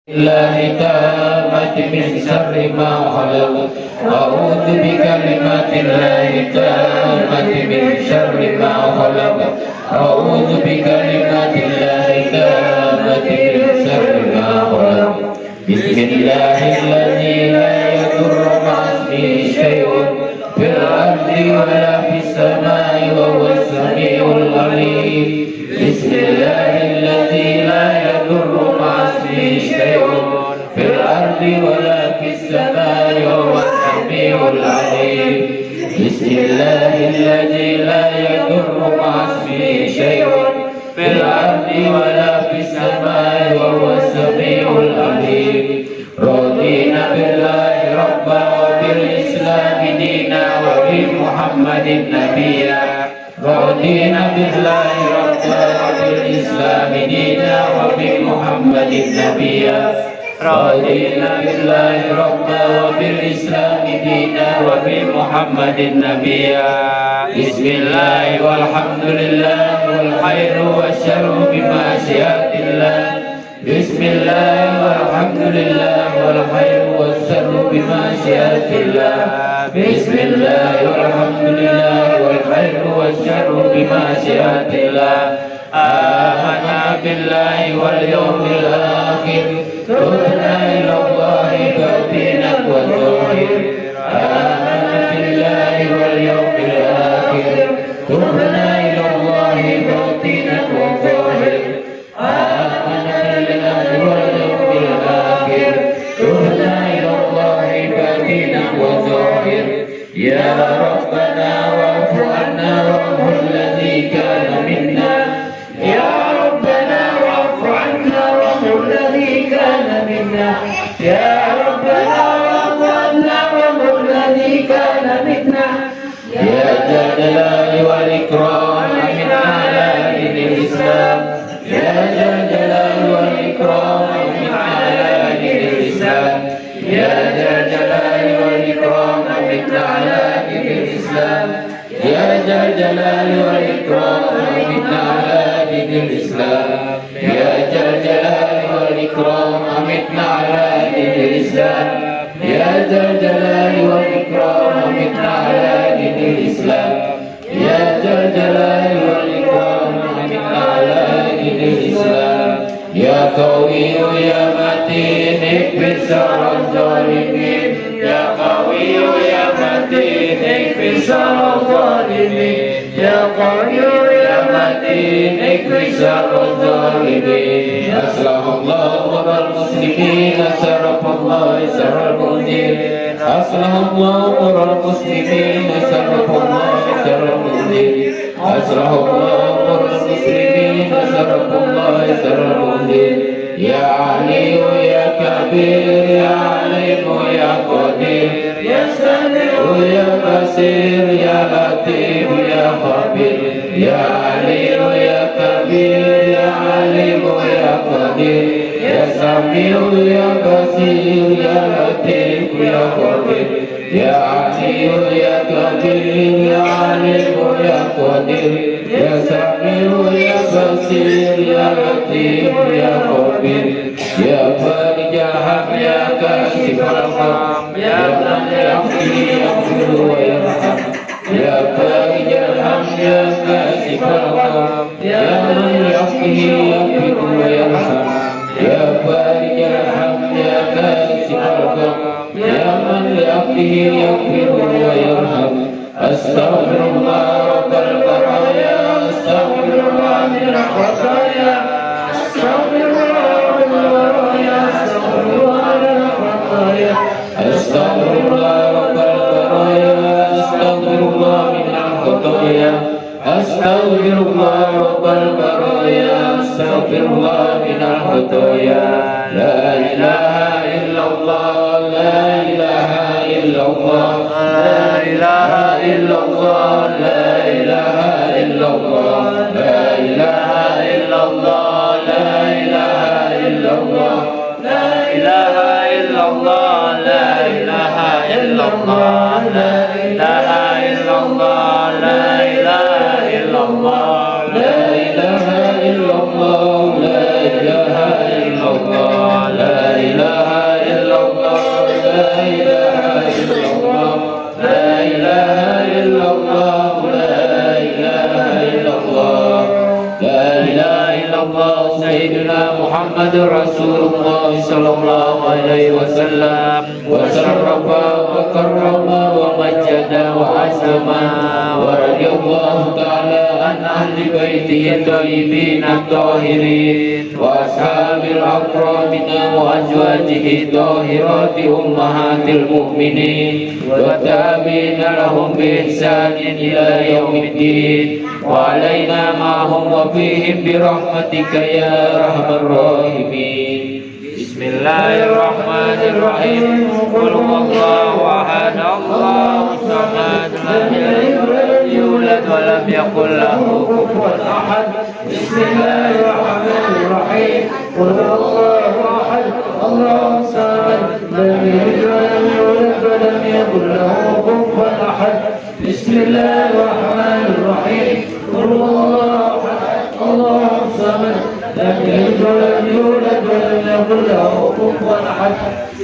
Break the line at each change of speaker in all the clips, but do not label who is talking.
الله تامة من شر ما خلق أعوذ بكلمات الله تامة من شر ما خلق أعوذ بكلمات الله تامة من شر ما خلق بسم الله الذي لا يضر مع اسمه شيء في الأرض ولا في السماء وهو السميع العليم بسم الله الذي لا يضر مع اسمه شيء في الأرض ولا في السماء وهو السميع العليم بسم الله الذي لا يضر مع اسمه شيء في الأرض ولا في السماء وهو السميع العليم رضينا بالله ربا وبالإسلام دينا وبمحمد نبيا رضينا بالله ربا وبالإسلام دينا وبمحمد نبيا رضينا بالله ربا وبالإسلام دينا وبمحمد نبيا بسم الله والحمد لله والخير والشر بمشيئة الله بسم الله والحمد لله والخير والشر بمشيئة الله بسم الله والحمد لله والخير والشر بمشيئة الله آمنا بالله واليوم الآخر تبنا إلى الله باطنا وظاهر آمنا بالله واليوم الآخر تبنا إلى الله باطنا وظاهر آمنا بالله واليوم الآخر تبنا إلى الله باطنا وظاهر يا ربنا واعف عنا وامه الذي كان منا يا ربنا واعف عنا وامه الذي كان منا يا ربنا واعف عنا وامه الذي كان منا يا ذا الجلال والإكرام من على دين الإسلام يا ذا الجلال والإكرام من على دين الإسلام يا ذا الجلال والإكرام من على دين الإسلام يا ذا الجلال والإكرام من على دين الإسلام يا ذا الجلال والإكرام من على دين الإسلام يا ذا الجلال والإكرام من على دين الإسلام يا ذا الجلال والإكرام من على دين الإسلام يا قوي يا متين اكفر شر الظالمين يا قوي يا متين اكفر شر الظالمين يا قوي يا متين اكفر شر الظالمين أصلح الله أمر المسلمين شرف الله شر المؤمنين أصلح الله أمر المسلمين شرف الله شر المؤمنين أصلح الله أمر المسلمين شرف الله شر المؤمنين يا علي يا كبير يا عليم يا قدير يا سميع يا بصير يا لطيف يا خبير يا علي يا كبير يا عليم يا قدير يا سميع يا بصير يا لطيف يا خبير يا علي يا كبير يا عليم يا قدير يا سميع يا بصير يا لطيف يا خبير يا فارج الهم يا كاشف الغم يا من يغفر يغفر ويرحم يا فارج الهم يا كاشف الغم يا من يغفر يغفر ويرحم يا فارج الهم يا كاشف الغم يا من يغفر يغفر ويرحم أستغفر الله رب البرايا أستغفر الله من الخطايا أستغفر الله رب البرايا أستغفر الله من الخطايا أستغفر الله رب البرايا أستغفر الله من الخطايا أستغفر الله رب البرايا أستغفر الله من الخطايا لا إله إلا الله لا إله إلا الله لا إله إلا الله لا إله إلا الله لا إله إلا الله لا إله إلا الله لا إله إلا الله لا إله إلا الله لا إله إلا الله لا إله إلا الله لا إله إلا الله لا إله إلا الله لا رسول الله صلى الله عليه وسلم وشرف وكرم ومجد وعزم ورضي الله تعالى عن أهل بيته الطيبين الطاهرين وأصحاب الأكرمين وأزواجه الطاهرات أمهات المؤمنين والتابعين لهم بإحسان إلى يوم الدين وعلينا معهم وفيهم برحمتك يا أرحم الراحمين. بسم الله الرحمن الرحيم. قل هو الله أحد الله الصمد لم يلد ولم يولد ولم يكن له كفوا أحد. بسم الله الرحمن الرحيم. قل هو الله أحد الله الصمد لم يلد ولم يولد ولم يكن له كفوا أحد. بسم الله الرحمن الرحيم. قل هو الله أحد الله الصمد لم يلد ولم يولد ولم يكن له كفوا أحد.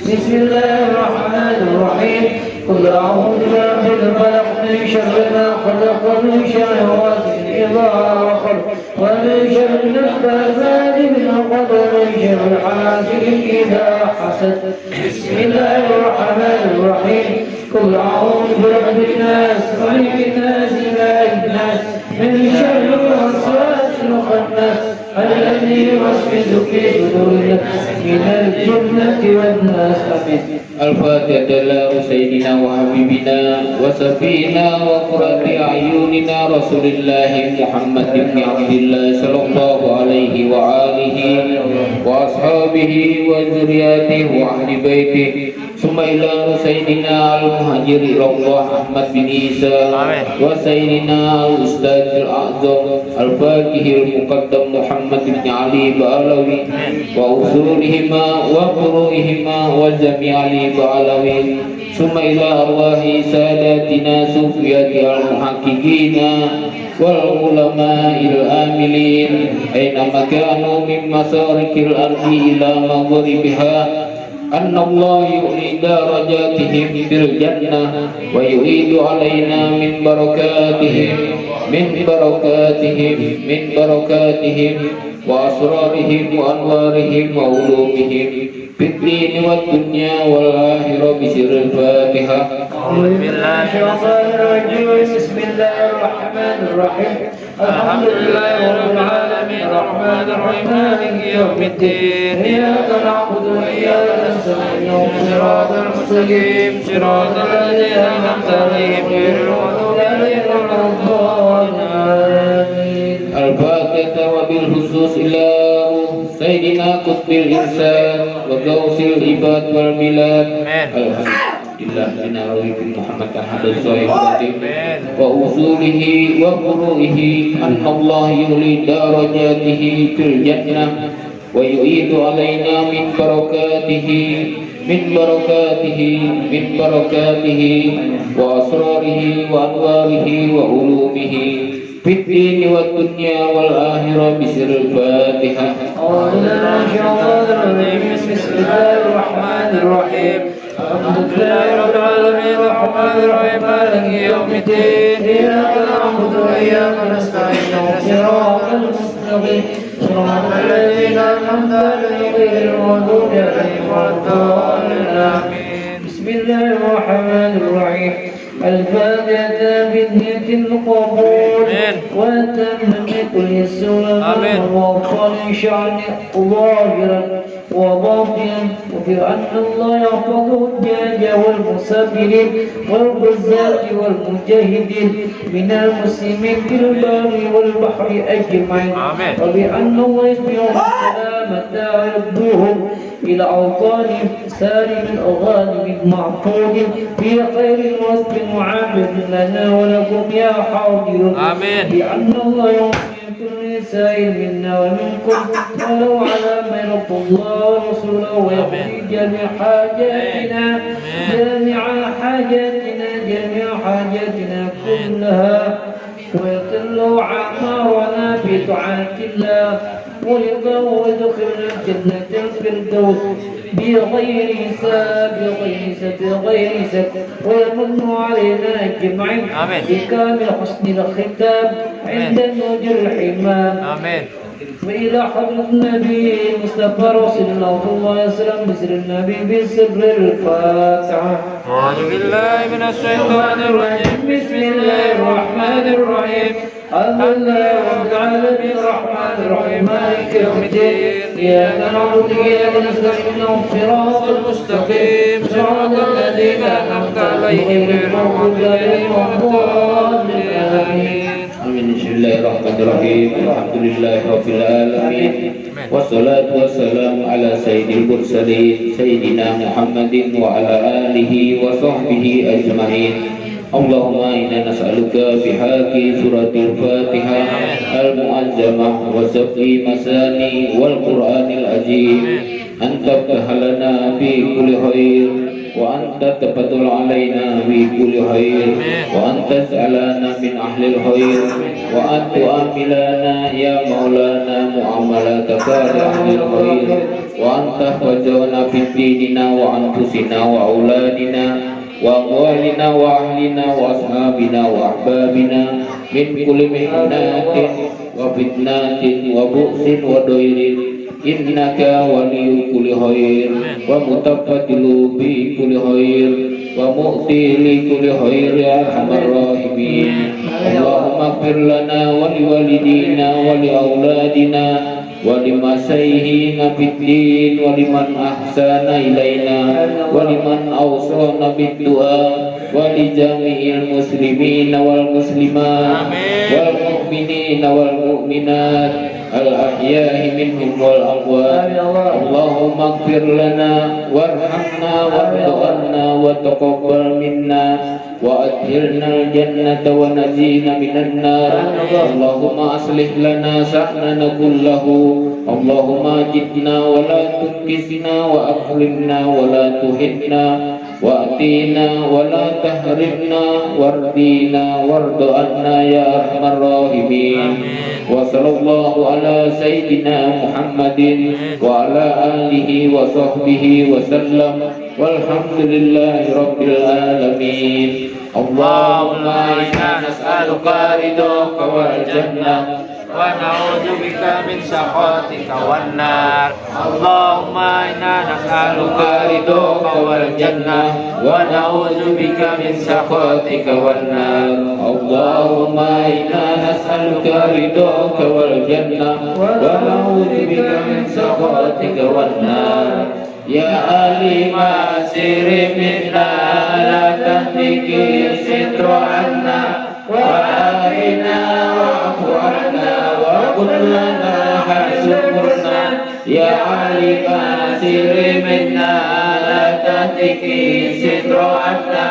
بسم الله الرحمن الرحيم. قل أعوذ برب الفلق من شر ما خلق ومن شر غاسق إذا وقب ومن شر النفاثات من العقد ومن شر حاسد إذا حسد. بسم الله الرحمن الرحيم. قل أعوذ برب الناس ملك الناس إله الناس من شر الوسواس الخناس الذي يوسوس في صدور الناس من الجنة والناس. الفاتحة على سيدنا وحبيبنا وسفينا وقرة أعيننا رسول الله محمد بن عبد الله صلى الله عليه وآله وأصحابه وذرياته وأهل بيته ثم إلى سيدنا المهاجر الله أحمد بن عيسى وسيدنا الأستاذ الأعظم الفاقه المقدم محمد بن علي بعلوي وأصولهما وفروعهما وجميع بعلوي ثم إلى أرواح ساداتنا صوفية المحققين والعلماء العاملين أينما كانوا من مشارق الأرض إلى مغربها أن الله يعلي درجاتهم في الجنة ويعيد علينا من بركاتهم وأسرارهم وأنوارهم وعلومهم في الدين والدنيا والآخرة بسر الفاتحة. أعوذ بالله من الشيطان الرجيم. بسم الله الرحمن الرحيم. الحمد لله رب العالمين الرحمن الرحيم مالك يوم الدين إياك نعبد وإياك نستعين صراط المستقيم صراط الذين أنعمت عليهم غير المغضوب عليهم ولا الضالين. الفاتحة وبالخصوص إلى سيدنا قطب الإنسان وغوث العباد والبلاد. Alhamdulillah binawi Muhammad ahad as-sahibati wa usulihi wa furu'ihi anna Allah yuli darajatihi fil jannah wa yu'idu alaina min barakatihi wa asrarihi wa anwarihi wa ulumihi fid dini wad dunya wal akhirah bisiril Fatihah. Bismillahir rahmanir rahim. الحمد لله رب العالمين الرحمن الرحيم مالك يوم الدين إياك نعبد وإياك نستعين صراط المستقيم صراط الذين أنعمت عليهم غير المغضوب عليهم ولا الضالين. بسم الله الرحمن الرحيم. الفاتحة بنية القبول وتمت السنة ووفر شأن ظاهرا وباطنا وفي أن الله يحفظ الجاج والمسافرين والغزاة والمجاهدين من المسلمين في البر والبحر أجمعين وبأن الله يسمعهم السلامة ويردوهم إلى أوطانهم سالم الأغانم المعقود في خير وصف معامل لنا ولكم يا حاضر. بأن الله يعطي كل سائل منا ومنكم ولو على ما يرضى الله ورسوله ويقضي جميع حاجاتنا كلها ويقل عمارنا في طاعة الله ورضا ويدخلنا الجنة الفردوس بغير حساب ويمن علينا اجمعين بكامل حسن الختام عند نوج الحمام.
وإلى حضرة النبي المصطفى رسول الله صلى الله عليه وسلم بسر النبي بسر الفاتحة.
أعوذ بالله من الشيطان الرجيم.
بسم الله الرحمن الرحيم. الحمد لله رب العالمين الرحمن الرحيم مالك يوم الدين. إياك نعبد وإياك نستعين الصراط المستقيم صراط الذين أنعمت عليهم غير المغضوب عليهم ولا الضالين آمين.
بسم الله الرحمن الرحيم. الحمد لله رب العالمين والصلاة والسلام على سيد المرسلين سيدنا محمد وعلى آله وصحبه أجمعين. اللهم إنا نسألك بحق سورة الفاتحة المعظمة وسبع مثاني والقرآن العظيم أن تفتح لنا بكل خير وأن تتفضل علينا بكل خير وأن تجعلنا من أهل الخير وأن تؤملنا يا مولانا معاملتك لأهل الخير وأن تحفظنا في ديننا وأنفسنا وأولادنا وأموالنا وأهلنا وأصحابنا وأحبابنا من كل محنات وفتنات وبؤس وضير إنك ولي كل خير ومتفضل بكل خير ومؤتي لكل خير يا أرحم الراحمين. اللهم اغفر لنا ولوالدينا ولأولادنا ولمشايخنا في الدين ولمن أحسن إلينا ولمن أوصانا بالدعاء ولجميع المسلمين والمسلمات والمؤمنين والمؤمنات الأحياء منهم والأموات. اللهم اغفر لنا وارحمنا وارض عنا وتقبل منا وأدخلنا الجنة ونجينا من النار. اللهم أصلح لنا شأننا كله. اللهم أجدنا ولا تنكسنا وأكرمنا ولا تهنا وأتينا ولا تحرمنا وارضينا وارض عنا يا أرحم الراحمين. وصلى الله على سيدنا محمد وعلى آله وصحبه وسلم والحمد لله رب العالمين. اللهم إنا نسألك رضاك والجنة
ونعوذ بك من سخطك والنار. اللهم إنا نسألك رضاك والجنة ونعوذ بك من سخطك والنار.
اللهم إنا نسألك رضاك والجنة ونعوذ بك من سخطك والنار. يا عليم سر منا لا تهتك الستر عنا وعافنا واعف عنا وكن لنا حسبنا. يا عليم سر منا لا تهتك الستر عنا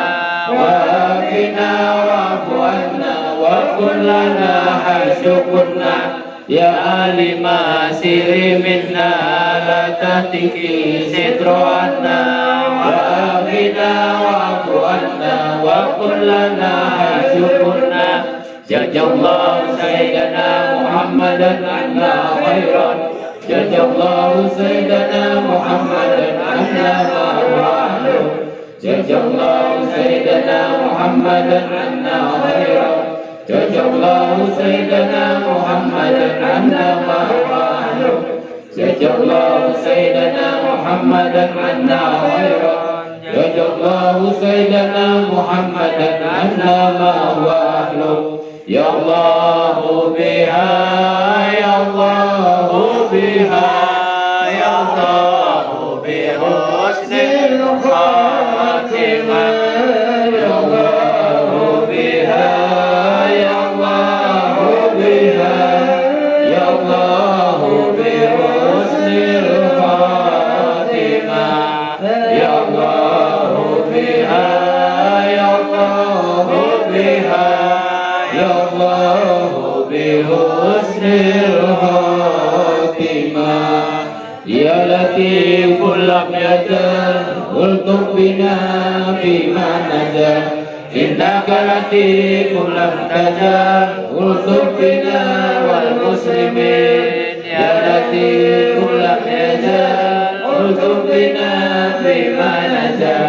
وعافنا واعف عنا وكن لنا حسبنا. يا عالم سر منا لا تهتك الستر عنا وعافنا واعف عنا وكن لنا حسبنا. جزا الله سيدنا محمدا عنا خيرا. جزا الله سيدنا محمدا عنا ما هو أهله. جزا الله سيدنا محمدا عنا خيرا. جزا الله سيدنا محمدا عنا ما هو أهله. جزا الله سيدنا محمدا عنا خيرا. جزا الله سيدنا محمدا عنا ما هو أهله. يا الله بها يا الله بها يا الله بحسن الخاتمة. يا الله بها يا الله بها يا الله بحسن الخاتمة. يا الله بها يا الله بها يا الله بحسن الخاتمة. يا لطيف لم يزل الطف بنا فيما نزل. إنك لطيف لم تزل الطف بنا والمسلمين. يا لطيف لم يزل الطف بنا فيما نزل.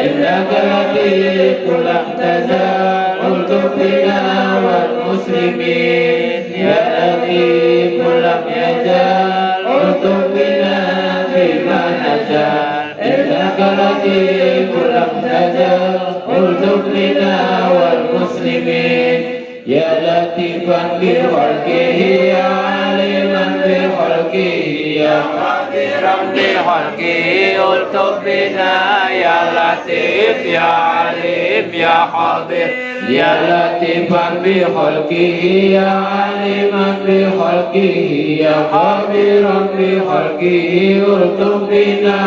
إنك لطيف لم تزل الطف بنا والمسلمين. يا لطيف لم يزل
تزال إنك لطيف لم تزل قلت لنا والمسلمين يا لطيفا بخلقه يا عليما بخلقه يا قديرا بخلقه قلت بنا يا لطيف يا عليم يا خبير يا لطيفا بخلقه يا عليما بخلقه يا خبيرا بخلقه قلت بنا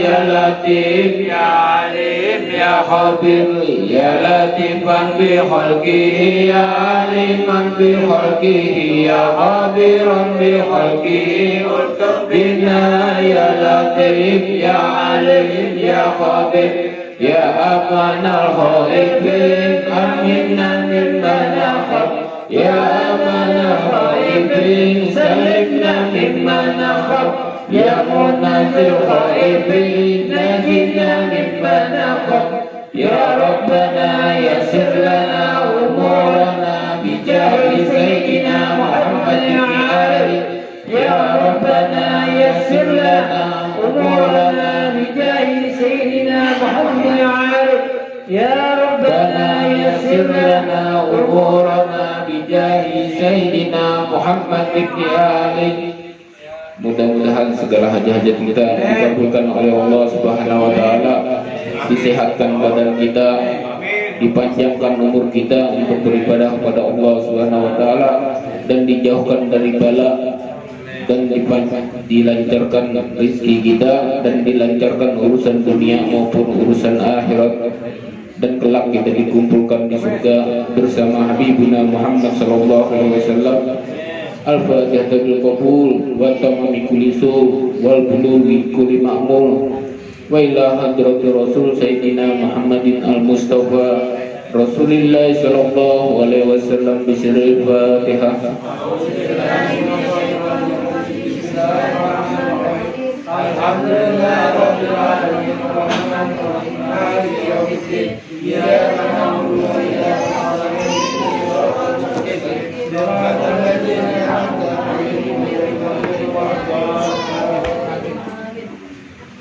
يا لطيف يا عليم يا خبير يا لطيفا بخلقه يا عليما بخلقه يا خبيرا بخلقه قلت بنا يا لطيف يا عليم يا خبير يا أمان الخائفين أمنا ممن نخاف يا أمان الخائفين سلمنا ممن نخاف يا منزل الخائفين نجنا ممن نخاف يا ربنا يسر لنا أمورنا بجاه سيدنا محمد علي يا ربنا يسر لنا أمورنا بجاه سيدنا محمد علي يا ربنا يسر لنا أمورنا بجاه سيدنا محمد علي. Mudah-mudahan segala hajat-hajat kita dikabulkan oleh Allah Subhanahu wa taala, disehatkan badan kita, dipanjangkan umur kita untuk beribadah kepada Allah Subhanahu wa taala dan dijauhkan dari bala dan dilancarkan rezeki kita dan dilancarkan urusan dunia maupun urusan akhirat dan kelak kita dikumpulkan di surga bersama Habibuna Muhammad sallallahu alaihi wasallam. Al-Fatihah bil qabul wa tamami kulli su wal bulughi kulli ma'mul wa ila hadratir rasul sayyidina Muhammadin al-Mustafa Rasulillah sallallahu alaihi wasallam bi sirril Fatihah. Alhamdulillah rabbil alamin arrahmanir rahim maliki yaumiddin iyyaka na'budu wa iyyaka nasta'in ihdinas siratal ladzina an'amta 'alaihim ghairil maghdubi 'alaihim.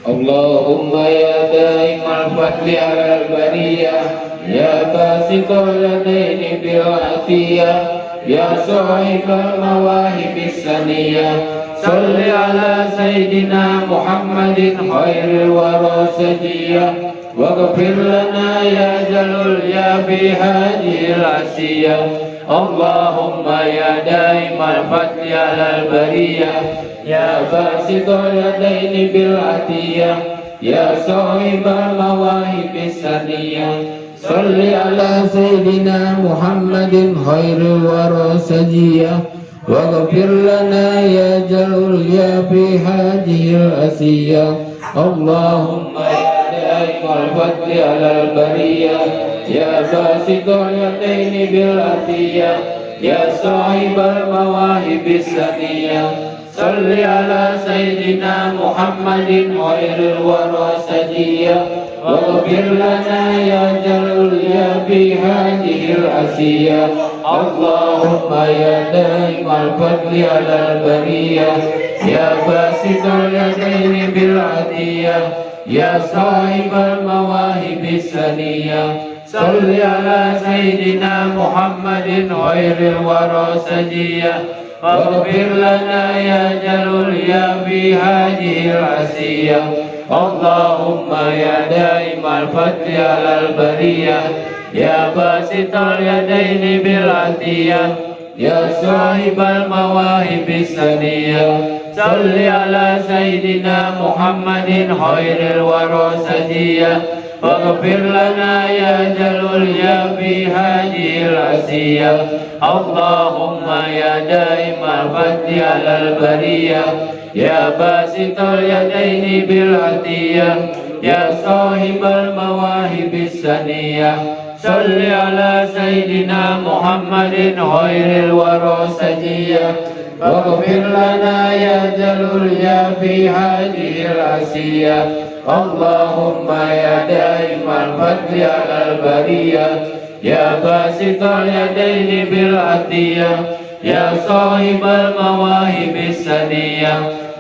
Allahumma ya daimal fadli 'alal bariyah ya basital yadaini bil 'afiyah ya sahibal mawahibis saniyah salli ala sayyidina Muhammadin khairil wara sajiyah waghfir lana ya jalul ya fi hadhil asiyah. Allahumma ya daimal fadli alal bariyah ya basital yadaini bil atiyah ya sahibal mawahibis saniyah salli ala sayyidina Muhammadin khairil wara sajiyah waghfir lana ya jalul ya fi hadhil asiyah. Allahumma ya daimal fadli alal bariyah ya basital yadaini bil atiyah ya sahibal mawahibis saniyah salli ala sayyidina Muhammadin khairil wara sajiyah waghfir lana ya jalul ya fi hadhil asiyah. Allahumma ya daimal fadli alal bariyah ya basital yadaini bil atiyah ya sahibal mawahibis saniyah salli ala sayyidina Muhammadin khairil wara sajiyah waghfir lana ya jalul ya fi hadhil asiyah. Allahumma ya daimal fadli alal bariyah ya basital yadaini bil atiyah ya sahibal mawahibis saniyah salli ala sayyidina Muhammadin khairil wara sajiyah waghfir lana ya jalul ya fi hadhil asiyah. Allahumma ya daimal fadli alal bariyah ya basital yadaini bil atiyah ya sahibal mawahibis saniyah salli ala sayyidina Muhammadin khairil wara sajiyah waghfir lana ya jalul ya fi hadhil asiyah. Allahumma ya daimal fadli alal bariyah ya basital yadaini bil atiyah ya sahibal mawahibis saniyah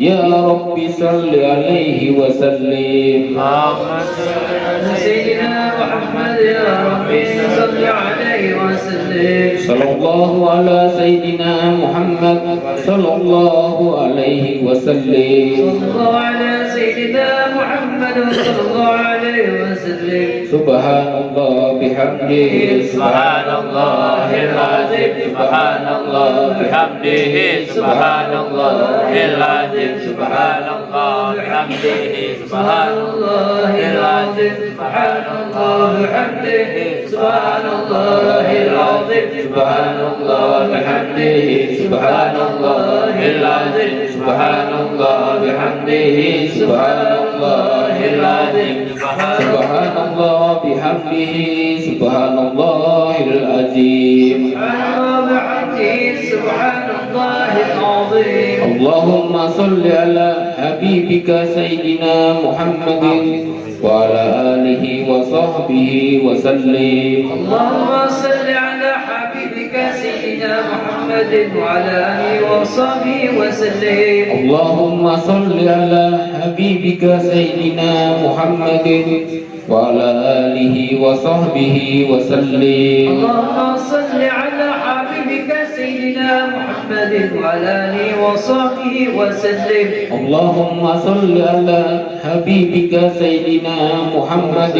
يا رب صل عليه وسلم
اللهم صل على سيدنا محمد يا ربي صل عليه وسلم.
صلى الله على سيدنا محمد صلى الله عليه وسلم.
صلى الله على سيدنا محمد صلى الله عليه وسلم.
سبحان الله بحمده
سبحان الله العظيم سبحان الله بحمده سبحان الله العظيم سبحان الله بحمده سبحان الله العظيم سبحان الله بحمده سبحان الله العظيم سبحان الله بحمده سبحان الله العظيم سبحان الله بحمده سبحان الله العظيم
سبحان الله بحمده سبحان الله العظيم
سبحان الله بحمده سبحان الله العظيم.
اللهم صل على حبيبك سيدنا محمد وعلى آله وصحبه وسلم.
اللهم صل على حبيبك سيدنا محمد وعلى آله وصحبه وسلم.
اللهم صل على حبيبك سيدنا محمد وعلى آله وصحبه وسلم.
اللهم صل على حبيبك سيدنا محمد وعلى آله وصحبه وسلم.
اللهم صل على حبيبك سيدنا محمد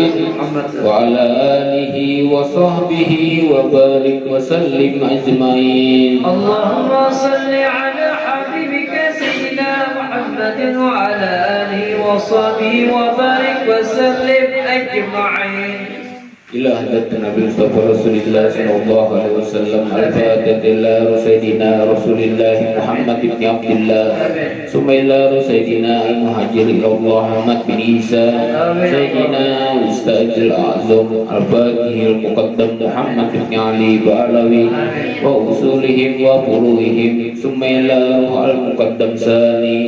وعلى آله وصحبه وبارك وسلم أجمعين.
اللهم صل على حبيبك سيدنا محمد وعلى آله وصحبه وبارك وسلم أجمعين.
إلى حضرة النبي مصطفى رسول الله صلى الله عليه وسلم الفاتحة إلى سيدنا رسول الله محمد بن عبد الله ثم إلى سيدنا المهاجر إلى الله محمد بن عيسى سيدنا الأستاذ الأعظم الفاتح المقدم محمد بن علي بعلوي وأصولهم وفروعهم ثم إلى المقدم ثاني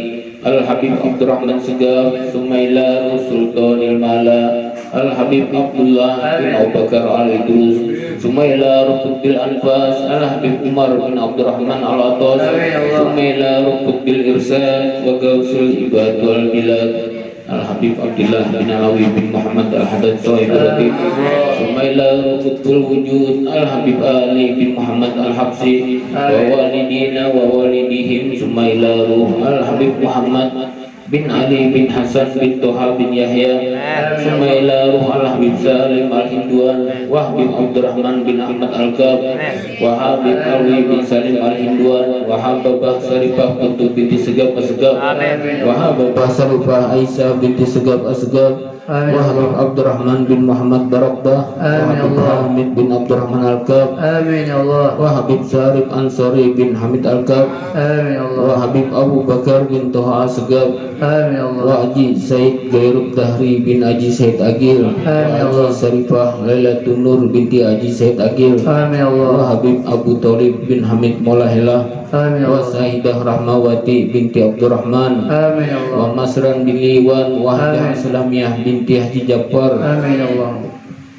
الحبيب عبد الرحمن سقاف ثم إلى سلطان الملا الحبيب عبد الله بن أبو بكر al-Idrus ثم إلى ركب الأنفاس الحبيب عمر بن عبد الرحمن al-Atas ثم إلى ركب الإرسال وغوث العباد والبلاد الحبيب عبد الله بن علوي بن محمد الحدث صاحب الرتيب ثم إلى ركب الوجود الحبيب علي بن محمد الحبسي ووالدينا ووالديهم ثم إلى روح الحبيب محمد bin Ali bin Hasan bin Toha bin Yahya ثم إلى روح الحبيب سالم الهندوان وحبيب عبد الرحمن bin Ahmad Al-Kab وحبيب Alwi bin Salim Al-Hinduan وحببah Sarifah Putu binti Segab Asgab وحببah Sarifah Aisyah binti Segab Asgab وحبيب Abdurrahman bin Muhammad Barakbah وحبيب Hamid bin Abdurrahman Al-Kab
آمين يا الله.
وحبيب Sarif Ansari bin Hamid Al-Kab
آمين يا الله.
وحبيب Abu Bakar bin Toha Asgab
آمين يا الله.
Haji Said Gairub Dahri bin Haji Said Agil Haji Sarifah Lailatul Nur binti Haji Said Agil
آمين يا الله.
Habib Abu Talib bin Hamid Molahela
آمين يا
wa
الله.
Sahidah Rahmawati binti Abdurrahman
آمين يا الله.
wa Masran bin Liwan wa Hajah Islamiyah binti Haji Jafar
آمين يا الله.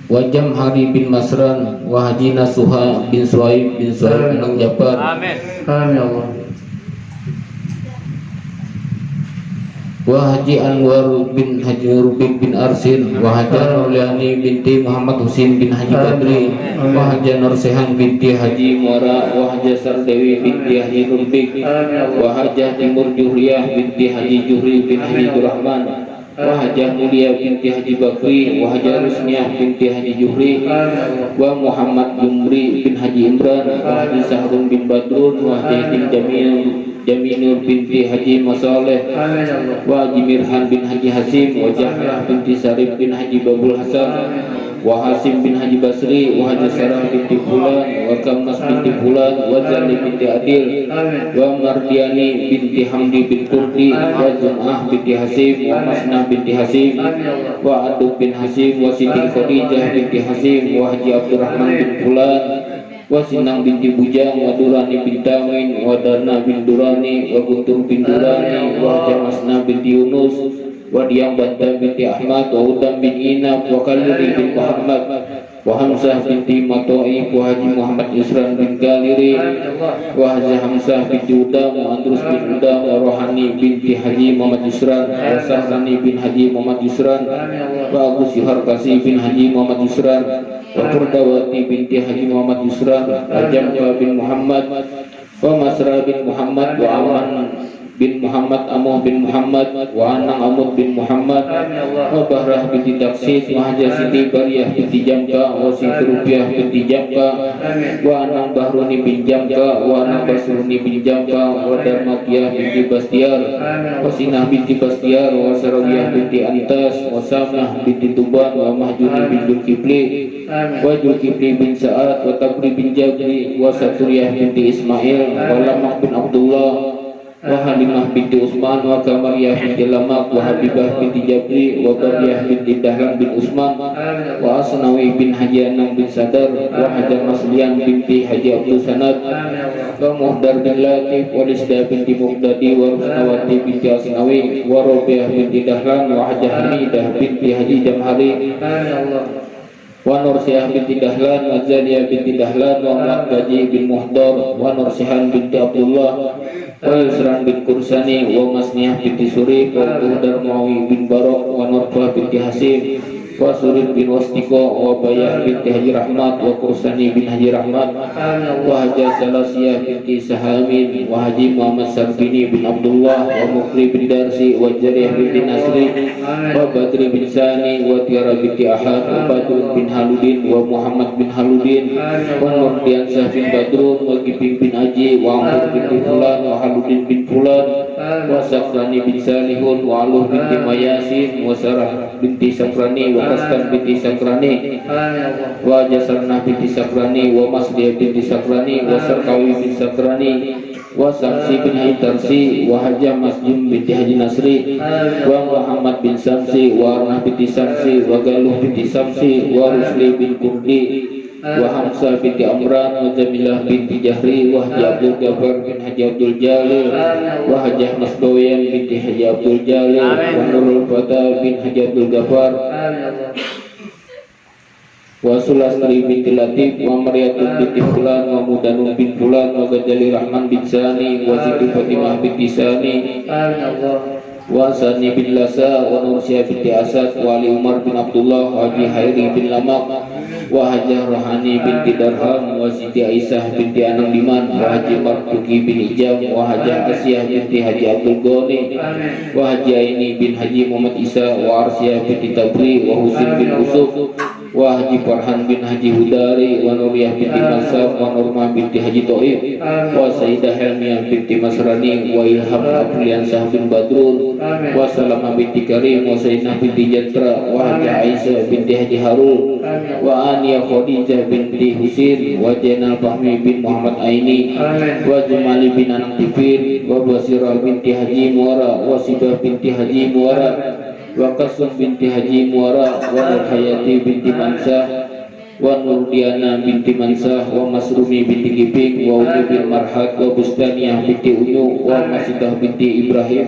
wa Jamhari bin Masran wa Haji Nasuha bin Suhaib bin Jafar
Amin.
آمين يا الله.
wa Haji Anwar bin Haji Rubik bin Arsin wa Haji Nurliani binti Muhammad Husin bin Haji Badri wa Haji Nursehan binti Haji Muara wa Haji Sardewi binti Haji Rubik wa Haji Timur Juhriyah binti Haji Juhri bin Haji Durrahman wa Haji Mulia binti Haji Bakri wa Haji Rusniyah binti Haji Juhri wa Muhammad Jumri bin Haji Imran wa Haji Sahrun bin Badrun wa Haji Jaminur binti Haji Masaleh
آمين يا الله.
wa Haji Mirhan bin Haji Hasim wa Jahlah binti Sarif bin Haji Babul Hasan wa Hasim bin Haji Basri wa Haji Sarah binti Fulan wa Kamas binti Fulan wa Jali binti Adil wa Mardiani binti Hamdi bin Kurdi wa Jum'ah binti Hasim wa Masnah binti Hasim wa Adub bin Hasim wa Siti Khadijah binti Hasim wa Haji Abdurrahman bin Fulan wa Sinang binti Bujang wa Durani bin Tamin wa Darna bin Durani wa Guntur bin Durani wa Jamasna binti Yunus wa Diam Banta binti Ahmad wa Udam bin Inab wa Kaluri bin Muhammad wa Hamzah binti Matoib wa Haji Muhammad Yusran bin Galiri wa Haji Hamzah binti Udam wa Andrus bin Udam wa Rohani binti Haji Muhammad Yusran wa Sahrani bin Haji Muhammad Yusran wa Agus Yuharkasi bin Haji Muhammad Yusran wa Purdawati binti Haji Muhammad Yusran wa Jamka bin Muhammad wa Masra bin Muhammad wa Aman bin Muhammad, Amuh bin Muhammad, wa Anang Amud bin Muhammad, wa Bahrah binti Taksis, wa Haja Siti Bariyah binti Jamka, wa Siti Rupiah binti Jamka, wa Anang Bahruni bin Jamka, wa Anang Basruni bin Jamka, wa Darmakiyah binti Bastiar, wa Sinah binti Bastiar, wa Sarawiyah binti Antas, wa Samah binti Tuban, wa Mahjuni bin Julkifli, wa Julkifli bin Sa'ad, wa Tabri bin Jabri, wa Saturiyah binti Ismail, wa Lamak bin Abdullah, wa Halimah binti Utsman, wa Kamariyah binti Lamak, wa Habibah binti Jabri, wa Bariyah binti Dahlan bin Utsman, wa Asnawi bin Haji Anam bin Sadar, wa Hajar Maslian binti Haji Abdul Sanad, wa Muhdar bin Latif, wa Lisda binti Muqdadi, wa Rusnawati binti Asnawi, wa Robiah binti Dahlan, wa Hajar Hamidah binti Haji Jamhari, wa Nursiah binti Dahlan, wa Zaniyah binti Dahlan, wa Muhammad bin Muhdar, wa Nursihan binti Abdullah, wa Yusran bin Kursani, wa Masniyah binti Suri, wa Muhdar Muawi bin Barok, wa Nurfah binti Hasim, wa Surid bin Wasniko, wa Bayah binti Haji Rahmat, wa Kursani bin Haji Rahmat, wa Haja Salasiyah binti Sahamin, wa Haji Muhammad Sarbini bin Abdullah, wa Mukri bin Darsi, wa Jariyah binti Nasri, wa Badri bin Sani, wa Tiara binti Ahad, wa Badrun bin Haludin, wa Muhammad bin Haludin, wa Nurdiansah bin Badrun, wa Giping bin Aji, wa Amr binti Fulan, wa Haludin bin Fulan, wa Safrani bin Salihun, wa Aluh binti Mayasin, wa Sarah binti Safrani, wa Kaskan binti Sakrani, wa Jasarnah binti Sakrani, wa Masdiyah binti Sakrani, wa Sarkawi bin Sakrani, wa Samsi bin Haitarsi, wa Hajah Masjum binti Haji Nasri, wa Muhammad bin Samsi, wa Arnah binti Samsi, wa Galuh binti Samsi, wa Rusli bin Kurdi, wa Hamzah binti Amran, wa Jamilah binti Jahri, wa Haji Abdul Ghaffar bin Haji Abdul Jalil, wa Hajah Masdoyan binti Haji Abdul Jalil, wa Nurul Fata bin Haji Abdul Ghaffar, wa Sulastri binti Latif, wa Maryatun binti Fulan, wa Mudanun bin Fulan, wa Gajali Rahman bin Sani, wa Siti Fatimah binti Sani, wa Sani bin Lasa, wa Nursyah binti Asad, wa Ali Umar bin Abdullah, wa Haji Hairi bin Lamak, wa Hajah Rohani binti Darham, wa Siti Aisyah binti Anang Liman, wa Haji Martuki bin Ijam, wa Hajah Asyah binti Haji Abdul Ghani, wa Haji Aini bin Haji Muhammad Isa, wa Arsyah binti Tabri, wa Husin bin Usuf, wa Haji Farhan bin Haji Hudari, wa Nuriyah binti Masab, wa Nurmah binti Haji Toib, wa Sayyidah Helmiah binti Masrani, wa Ilham Afriansah bin Badrun, wa Salamah binti Karim, wa Sayyidina binti Jatra, wa Haji Aisyah binti Haji Harun, wa Ania Khadijah binti Husin, wa Jainal Fahmi bin Muhammad Aini, wa Jumali bin Anak Tipir, wa Basirah binti Haji Muara, wa Sibah binti Haji Muara, wa Qasum binti Haji Muara, wa Nurhayati binti Mansah, wa Nurdiana binti Mansah, wa Masrumi binti Giping, wa Umi bin Marhat, wa Bustaniyah binti Unyu, wa Masidah binti Ibrahim,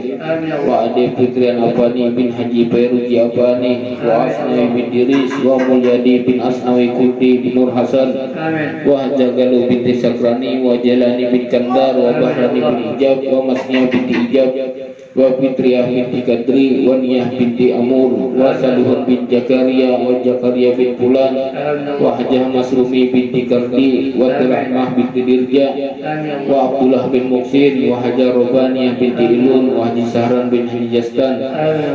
wa Ade Fitrian Afani bin Haji Pairuji Afani, wa Asnawi bin Diris, wa Mulyadi bin Asnawi Kurdi bin Nur Hasan, wa Hajagalu binti Sakrani, wa Jalani bin Kandar, wa Bahrani bin Ijab, wa Masniyah binti Ijab, wa Fitriyah binti Kadri, wa Niyah binti Amur, wa Salihun bin Jakaria, wa Jakaria bin Fulan, wa Hajah Masrumi binti Kardi, wa Tirahmah binti Dirja, wa Abdullah bin Muksin, wa Hajar Robaniyah binti Ilun, wa Haji Sahran bin Haji Jastan,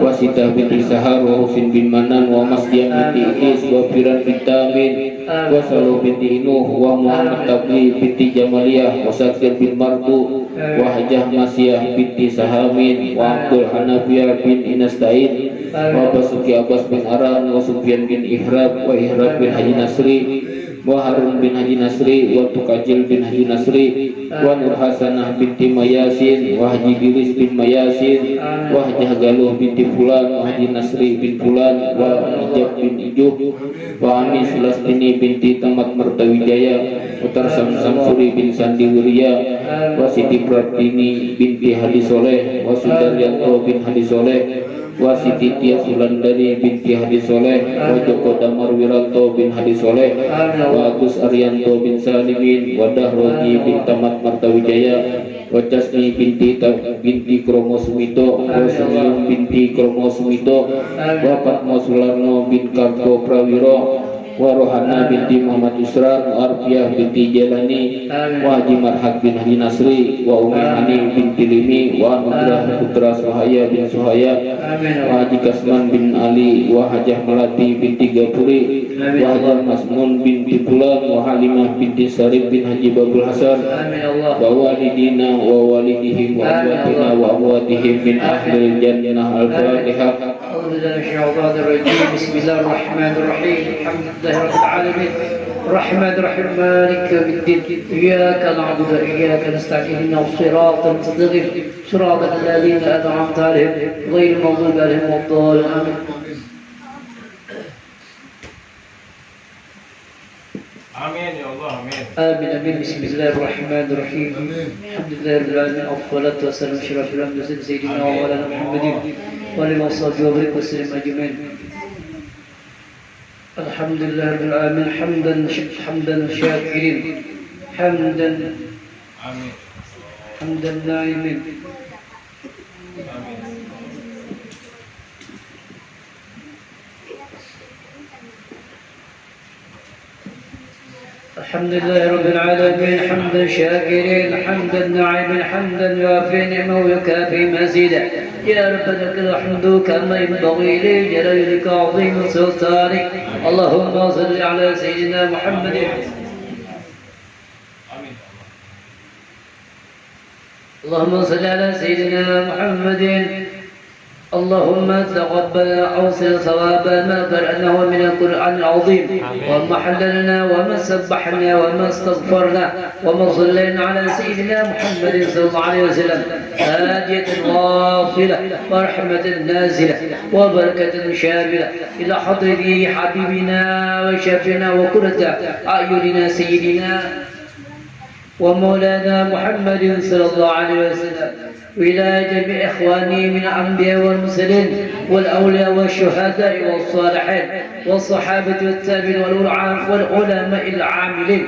wa Sitah binti Sahar, wa Husin bin Manan, wa Masdiah binti Iqis, wa Firan bin Tamin, wa Saluh binti Inuh, wa Muhammad Tabli binti Jamaliyah, wa Sakir bin Martu, wa Hajah Masyah binti Sahamin, wa Abdul Hanafiyah bin Inastain, wa Basuki Abbas bin Aran, wa Sufyan bin Ihrab, wa Ihrab bin Haji Nasri, wa Harun bin Haji Nasri, wa Tukajil bin Haji Nasri, wa Nur Hasanah binti Mayasin, wa Haji Biris bin Mayasin, wa Hajah Galuh binti Fulan, wa Haji Nasri bin Fulan, wa Ijab bin Ijub, wa Ami Sulastini binti Tamat Mertawijaya, wa Tarsam Samsuri bin Sandi Wirya, wa Siti Pratini binti Hadi Soleh, wa Sudaryanto bin Hadi Soleh, wa Siti Tia Sulandari binti Hadi Soleh, wa Joko Damar Wiranto bin Hadi Soleh, wa Agus Arianto bin Salimin, wa Dahroji bin Tamat Martawijaya, wa Jasmi binti Kromo Sumito, wa Sumiyung binti Kromo Sumito, wa Patmo Sularno bin Karto Prawiro, wa Rohana binti Muhammad Yusra, wa Arfiah binti Jalani, wa Haji Marhak bin Haji Nasri, wa Umi Hani binti Limi, wa Anugrah putra Suhaya bin Suhaya, wa Haji Kasman bin Ali, wa Hajah Melati binti Gapuri, wa Hajar Masmun binti Pulan, wa Halimah binti Sarif bin Haji Babul Hasan, wa walidina wa walidihim wa amwatina wa amwatihim min ahlil jannah. Al-Fatihah.
بسم الله الرحمن الرحيم الحمد لله رب العالمين الرحمن الرحيم مالك يوم الدين إياك نعبد وإياك نستعين اهدنا الصراط المستقيم صراط الذين أنعمت عليهم غير المغضوب عليهم ولا الضالين آمين.
آمين يا الله آمين.
آمين آمين. بسم الله الرحمن الرحيم الحمد لله رب العالمين والصلاة والسلام على أشرف الأنبياء سيدنا ومولانا محمد وعلى آله وصحبه وبارك وسلم أجمعين. الحمد لله رب العالمين حمدا شاكرين حمدا
آمين.
حمدا ناعمين. الحمد لله رب العالمين حمدا شاكرين حمدا ناعما حمدا يوافي نعمه ويكافي مزيدا. يا رب لك الحمد كما ينبغي لجلالك عظيم سلطانك. اللهم صل على سيدنا محمد. اللهم صل على سيدنا محمد. اللهم تقبل أوصل ثواب ما قرأناه من القرآن العظيم وما حللنا وما سبحنا وما استغفرنا وما صلينا على سيدنا محمد صلى الله عليه وسلم هادية واصلة ورحمة نازلة وبركة شاملة إلى حضره حبيبنا وشفينا وقرة أعيننا سيدنا ومولانا محمد صلى الله عليه وسلم وإلى جميع إخواني من الأنبياء والمرسلين والأولياء والشهداء والصالحين والصحابة والتابعين والعلماء العاملين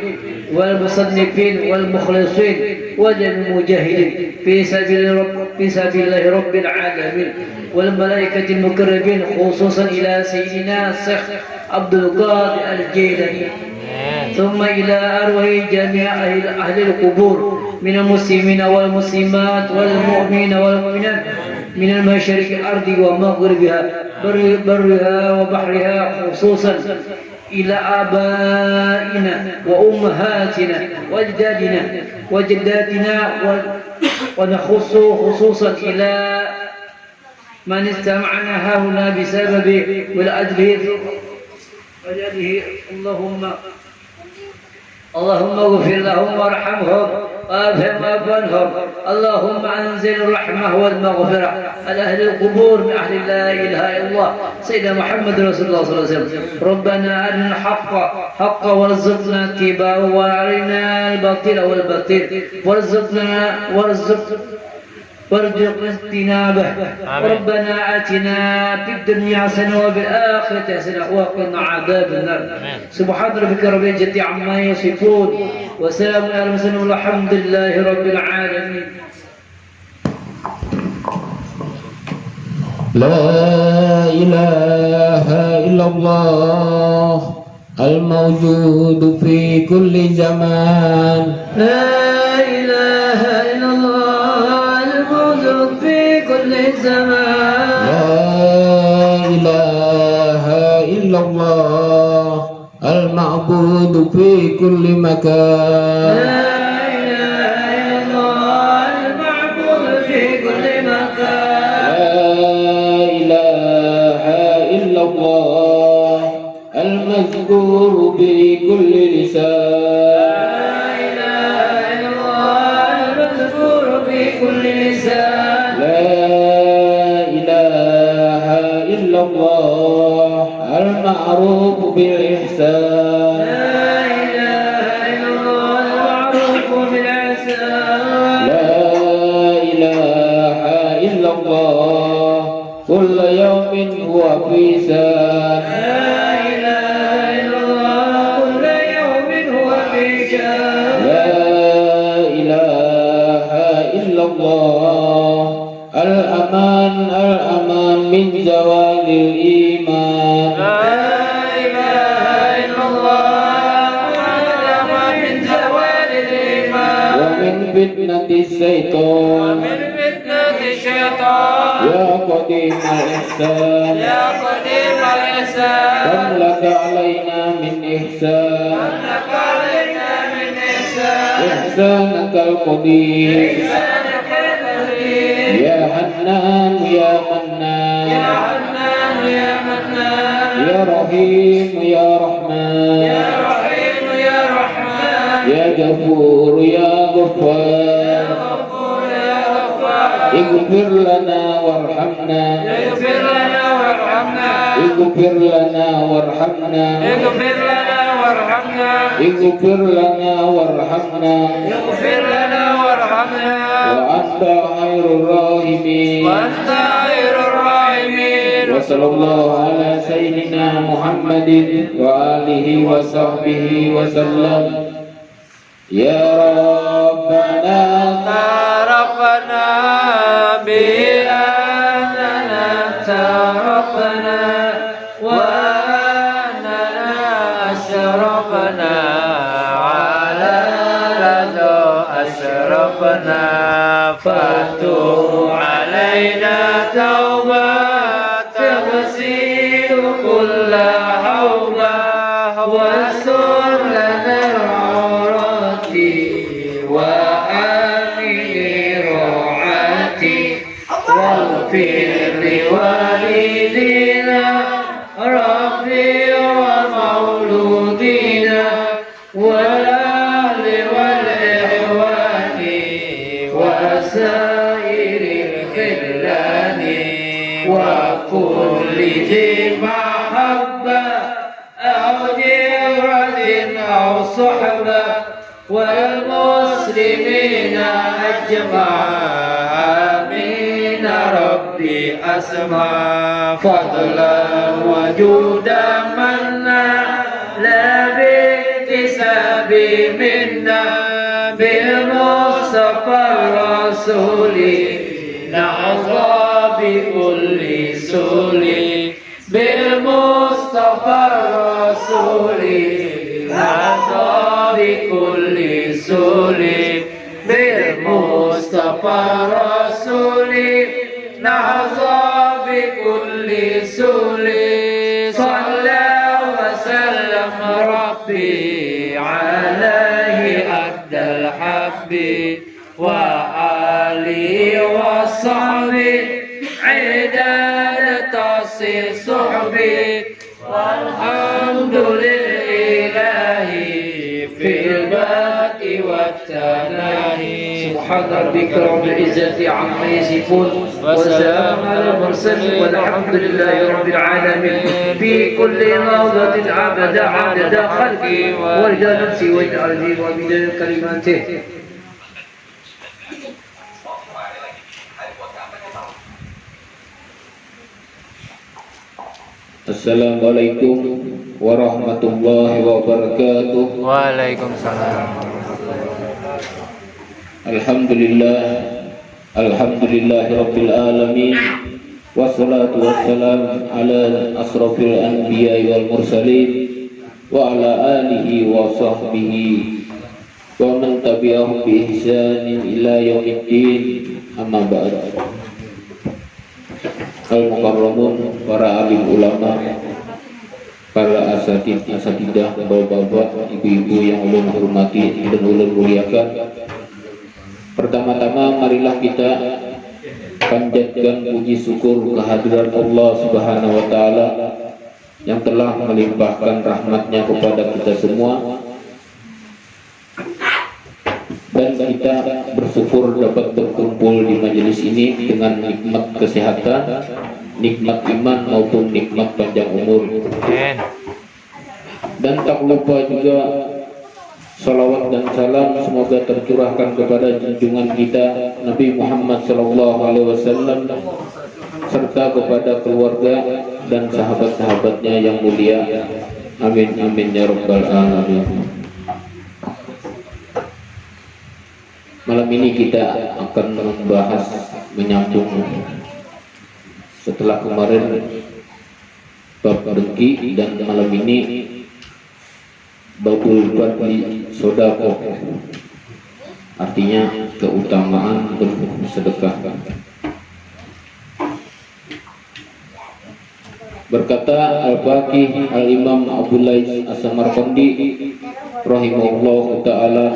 والمصنفين والمخلصين والمجاهدين في سبيل الله رب العالمين والملائكة المقربين خصوصا إلى سيدنا الشيخ عبد القادر الجيلاني ثم إلى أرواح جميع أهل القبور من المسلمين والمسلمات والمؤمنين والمؤمنات من المشارق الأرض ومغربها برها وبحرها خصوصا إلى آبائنا وأمهاتنا وأجدادنا وجداتنا ونخص خصوصا إلى من استمعنا هنا بسبب ولأجله اللهم اغفر لهم وارحمهم وافهم وافنهم. اللهم انزل الرحمه والمغفره على اهل القبور من اهل لا اله الا الله سيدنا محمد رسول الله صلى الله عليه وسلم. ربنا ارنا الحق حقا وارزقنا اتباعه وارنا الباطل والباطل وارزقنا اجتنابه. ربنا آتنا في الدنيا حسنة وفي الآخرة حسنة وقنا عذاب النار. سبحان ربك رب العزة عما يصفون وسلام على المرسلين والحمد لله رب العالمين.
لا إله إلا الله الموجود في كل زمان.
لا إله إلا الله الموجود في كل زمان.
لا إله إلا الله المعبود في كل مكان.
لا إله إلا الله المعبود في كل مكان.
لا إله إلا الله المذكور بكل لسان.
لا إله إلا الله المذكور في كل لسان.
لا إله إلا الله المعروف بالإحسان.
لا إله إلا الله المعروف بالإحسان.
لا إله إلا الله كل يوم يوم هو في شان
لا إله إلا الله كل يوم هو في شان
لا إله إلا الله الأمان الأمان من زوال الإيمان
لا إله إلا الله الأمان من زوال الإيمان
ومن فتنة الشيطان
من فتنة الشيطان
يا قديم الإحسان
يا قديم الإحسان
كم لك علينا من إحسان
لك علينا من إحسان
إحسانك القدير
إحسانك القدير
يا حنان يا منان
يا حنان يا منان
يا رحيم يا رحمن
يا رحيم يا رحمن
يا غفور يا غفار
غفور يا غفار
اغفر لنا وارحمنا
اغفر لنا وارحمنا
اغفر لنا وارحمنا
اغفر لنا وارحمنا
اغفر لنا وارحمنا
اغفر لنا وارحمنا
وأنت خير الراحمين
وأنت خير الراحمين
وصلى الله على سيدنا محمد وآله وصحبه وسلم يا ربنا
ربنا بأننا تربنا وأننا أشرفنا على رضا أشرفنا فتوب علينا توبة تغسل كل حوبة واستر لنا العورات وآمن روعاتي واغفر لوالدينا ربي ومولودينا والأهل والإخوان وسائر الخلان وكل ذي محبة أو جيرة أو صحبة والمسلمين أجمع آمين ربي أسمع فضلا وجودا منا لا باكتساب منا بالمصطفى الرسول نحظى بكل سول بالمصطفى الرسول نحظى بكل سول بالمصطفى الرسول نحظى بكل سول صلى وسلم ربي عليه أدى الحب وآله وصحبه عدالة صحبه والحمد لله في الباء والتناهي سبحان ربك رب العزة عما يصفون وسلام على المرسلين والحمد لله رب العالمين في كل موضة عدد خلقه ورجال نفسي والأرض وبداية كلماته.
Assalamualaikum warahmatullahi wabarakatuh.
Waalaikumsalam.
Alhamdulillah, alhamdulillahi rabbil alamin. Wassalatu wassalam ala asrafil anbiya wal mursalin wa ala alihi wa sahbihi wa man tabi'ahum bi ihsanin ila yaumiddin. Amma ba'd. Al-mukarramun, para alim ulama, para asatidah, bapak-bapak, ibu-ibu yang ulun hormati dan ulun muliakan. Pertama-tama marilah kita panjatkan puji syukur kehadiran Allah Subhanahu wa taala yang telah melimpahkan rahmatnya kepada kita semua, dan kita bersyukur dapat berkumpul di majelis ini dengan nikmat kesehatan, nikmat iman maupun nikmat panjang umur. Dan tak lupa juga salawat dan salam semoga tercurahkan kepada junjungan kita Nabi Muhammad SAW serta kepada keluarga dan sahabat-sahabatnya yang mulia. Amin amin ya rabbal alamin. Malam ini kita akan membahas menyambung setelah kemarin bab rezeki, dan malam ini babul fadli sodaqah, artinya keutamaan bersedekah. Berkata Al-Faqih Al-Imam Abdullah As-Samarqandi rahimahullah ta'ala,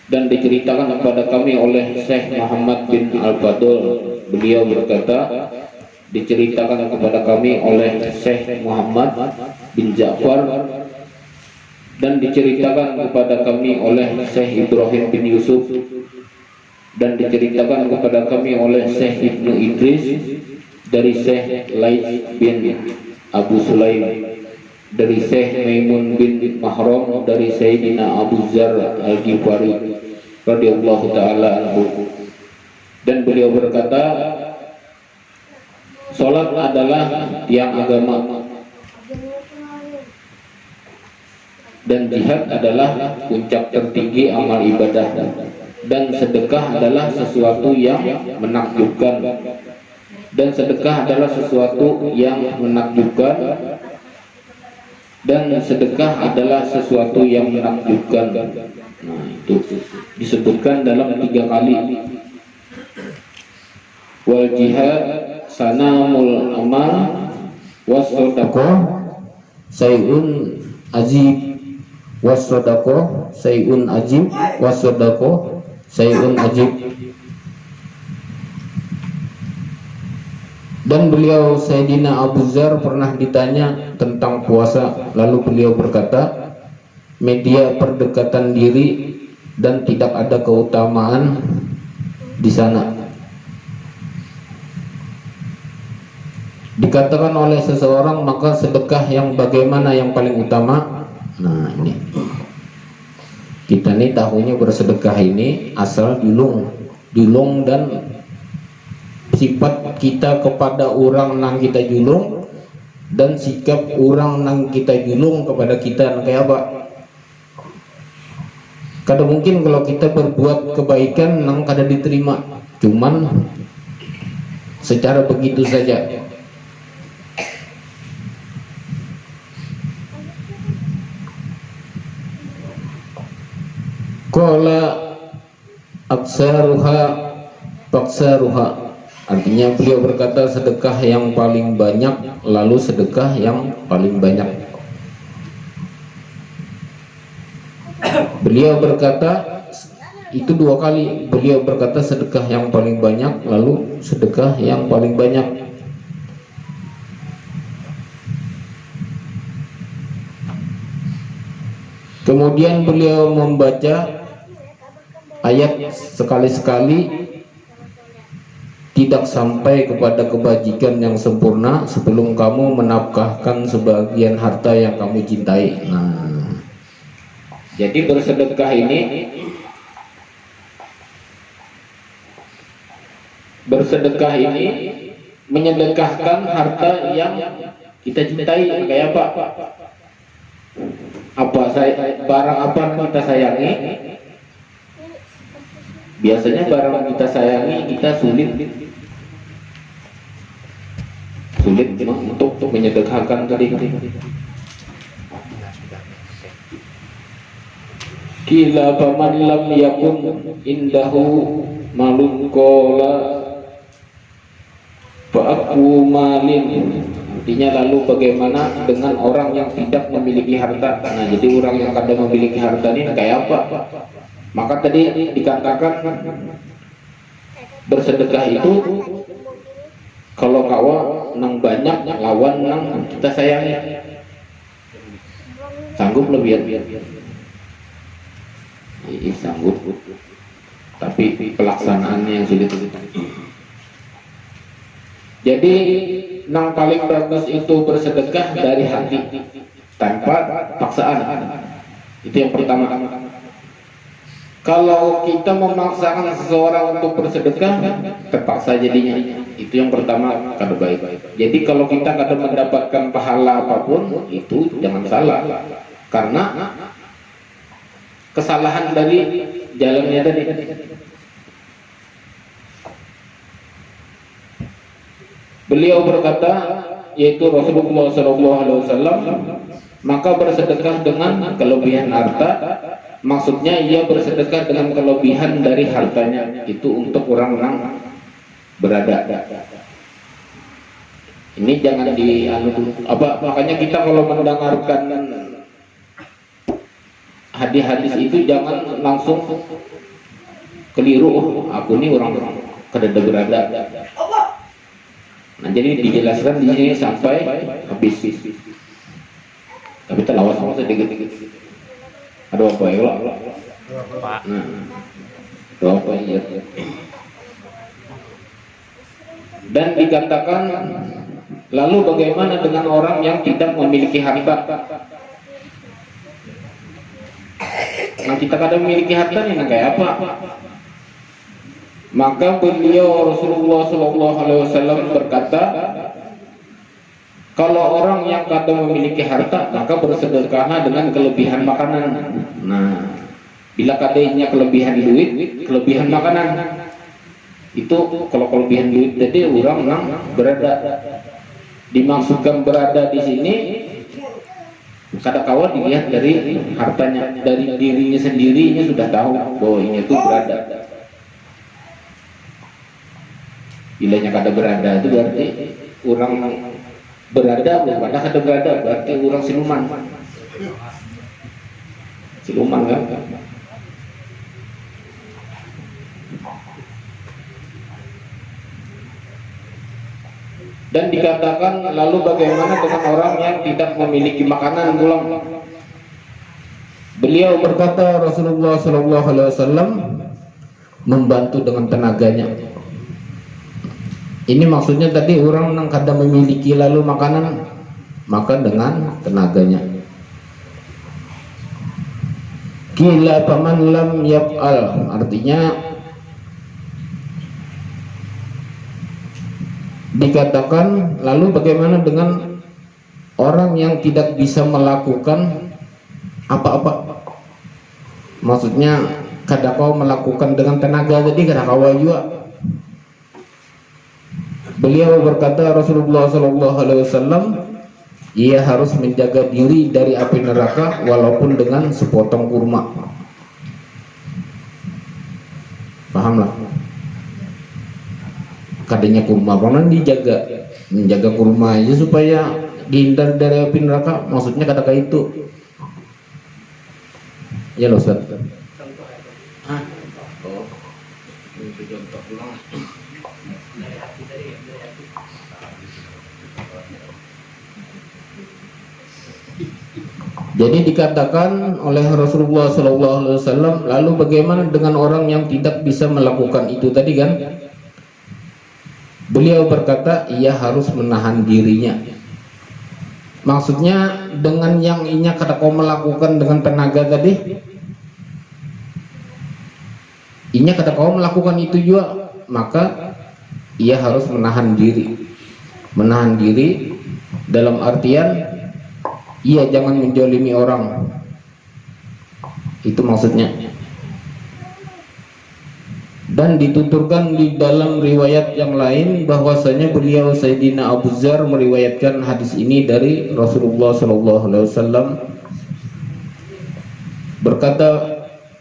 dan diceritakan kepada kami oleh Syekh Muhammad bin Al-Fadl, beliau berkata, diceritakan kepada kami oleh Syekh Muhammad bin Ja'far, dan diceritakan kepada kami oleh Syekh Ibrahim bin Yusuf, dan diceritakan kepada kami oleh Syekh Ibnu Idris dari Syekh Laits bin Abu Sulaim, dari Syekh Maimun bin Mahram, dari Sayyidina Abu Dzar Al-Ghifari radhiyallahu taala anhu. Dan beliau berkata, salat adalah tiang agama, dan jihad adalah puncak tertinggi amal ibadah, dan sedekah adalah sesuatu yang menakjubkan, dan sedekah adalah sesuatu yang menakjubkan, dan sedekah adalah sesuatu yang menakjubkan. Nah, itu disebutkan dalam 3 kali. Wal jihad sanamul amal wasodaqah sayun ajib, wasodaqah sayun ajib, wasodaqah sayun ajib. Dan beliau Sayyidina Abu Dzar pernah ditanya tentang puasa, lalu beliau berkata, media perdekatan diri dan tidak ada keutamaan di sana. Dikatakan oleh seseorang, maka sedekah yang bagaimana yang paling utama? Nah, ini kita nih tahunya bersedekah ini asal julung dan sifat kita kepada orang nang kita julung, dan sikap orang nang kita julung kepada kita kayak apa. Kadang mungkin kalau kita berbuat kebaikan nang kada diterima, cuman secara begitu saja. Qala aksaruha faksaruha, artinya beliau berkata sedekah yang paling banyak, lalu sedekah yang paling banyak. Beliau berkata itu 2 kali, beliau berkata sedekah yang paling banyak, lalu sedekah yang paling banyak. Kemudian beliau membaca ayat sekali-sekali, tidak sampai kepada kebajikan yang sempurna sebelum kamu menafkahkan sebagian harta yang kamu cintai. Nah, jadi bersedekah ini menyedekahkan harta yang kita cintai. Kayak apa? Barang apa kita sayangi? Biasanya barang kita sayangi kita sulit untuk menyedekahkan tadi. Kila faman lam yakun indahu malun qala fa'aku malin, artinya lalu bagaimana dengan orang yang tidak memiliki harta. Nah, jadi orang yang kada memiliki harta ini kayak apa? Maka tadi dikatakan bersedekah itu kalau kawa nang banyak lawan nang kita sayangi, sanggup lebih sanggup, tapi pelaksanaannya yang sulit. Jadi nang paling bagus itu bersedekah dari hati tanpa paksaan. Itu yang pertama. Kalau kita memaksakan seseorang untuk bersedekah, terpaksa jadinya. Itu yang pertama, kada baik. Jadi kalau kita kada mendapatkan pahala apapun, itu jangan salah. Karena kesalahan dari jalannya tadi. Beliau berkata, yaitu Rasulullah SAW, maka bersedekah dengan kelebihan harta. Maksudnya ia bersedekah dengan kelebihan dari hartanya itu untuk orang-orang berada. Ini jangan makanya kita kalau mendengarkan hadis-hadis itu jangan langsung keliru, aku ini orang kedada berada. Nah, jadi dijelaskan di sini sampai habis. Tapi terlawas sama sedikit. Ada apa ya?
Pak.
Nah, ada apa ya? Dan dikatakan, lalu bagaimana dengan orang yang tidak memiliki harta? Nah, kita kadang memiliki harta nih, nah kayak apa? Maka beliau Rasulullah SAW berkata, kalau orang yang kadang memiliki harta, maka bersedekahlah dengan kelebihan makanan. Nah, bila kadangnya kelebihan duit, kelebihan makanan, itu kalau kelebihan duit jadi orang berada. Dimaksudkan berada di sini kadang-kala dilihat dari hartanya, dari dirinya sendirinya sudah tahu bahwa ini itu berada. Bilanya kada berada itu berarti orang berada, bukan kada berada berarti orang siluman. Siluman kan? Dan dikatakan, lalu bagaimana dengan orang yang tidak memiliki makanan pulang? Beliau berkata, Rasulullah SAW membantu dengan tenaganya. Ini maksudnya tadi orang yang kada memiliki lalu makanan, maka dengan tenaganya. Kila paman lam yaf'al, artinya dikatakan, lalu bagaimana dengan orang yang tidak bisa melakukan apa-apa? Maksudnya kada kau melakukan dengan tenaga, jadi kada kau juga. Beliau berkata, Rasulullah SAW, ia harus menjaga diri dari api neraka walaupun dengan sepotong kurma. Pahamlah? Kadanya kurma, karena menjaga kurma aja supaya dihindar dari api neraka. Maksudnya kata itu. Ya loh, Ustaz. Jadi dikatakan oleh Rasulullah SAW, lalu bagaimana dengan orang yang tidak bisa melakukan itu tadi kan? Beliau berkata, ia harus menahan dirinya. Maksudnya dengan yang inya kada kau melakukan dengan tenaga tadi, inya kada kau melakukan itu juga, maka ia harus menahan diri. Menahan diri dalam artian ia jangan menjolimi orang. Itu maksudnya. Dan dituturkan di dalam riwayat yang lain bahwasanya beliau Sayyidina Abu Dzar meriwayatkan hadis ini dari Rasulullah SAW. Berkata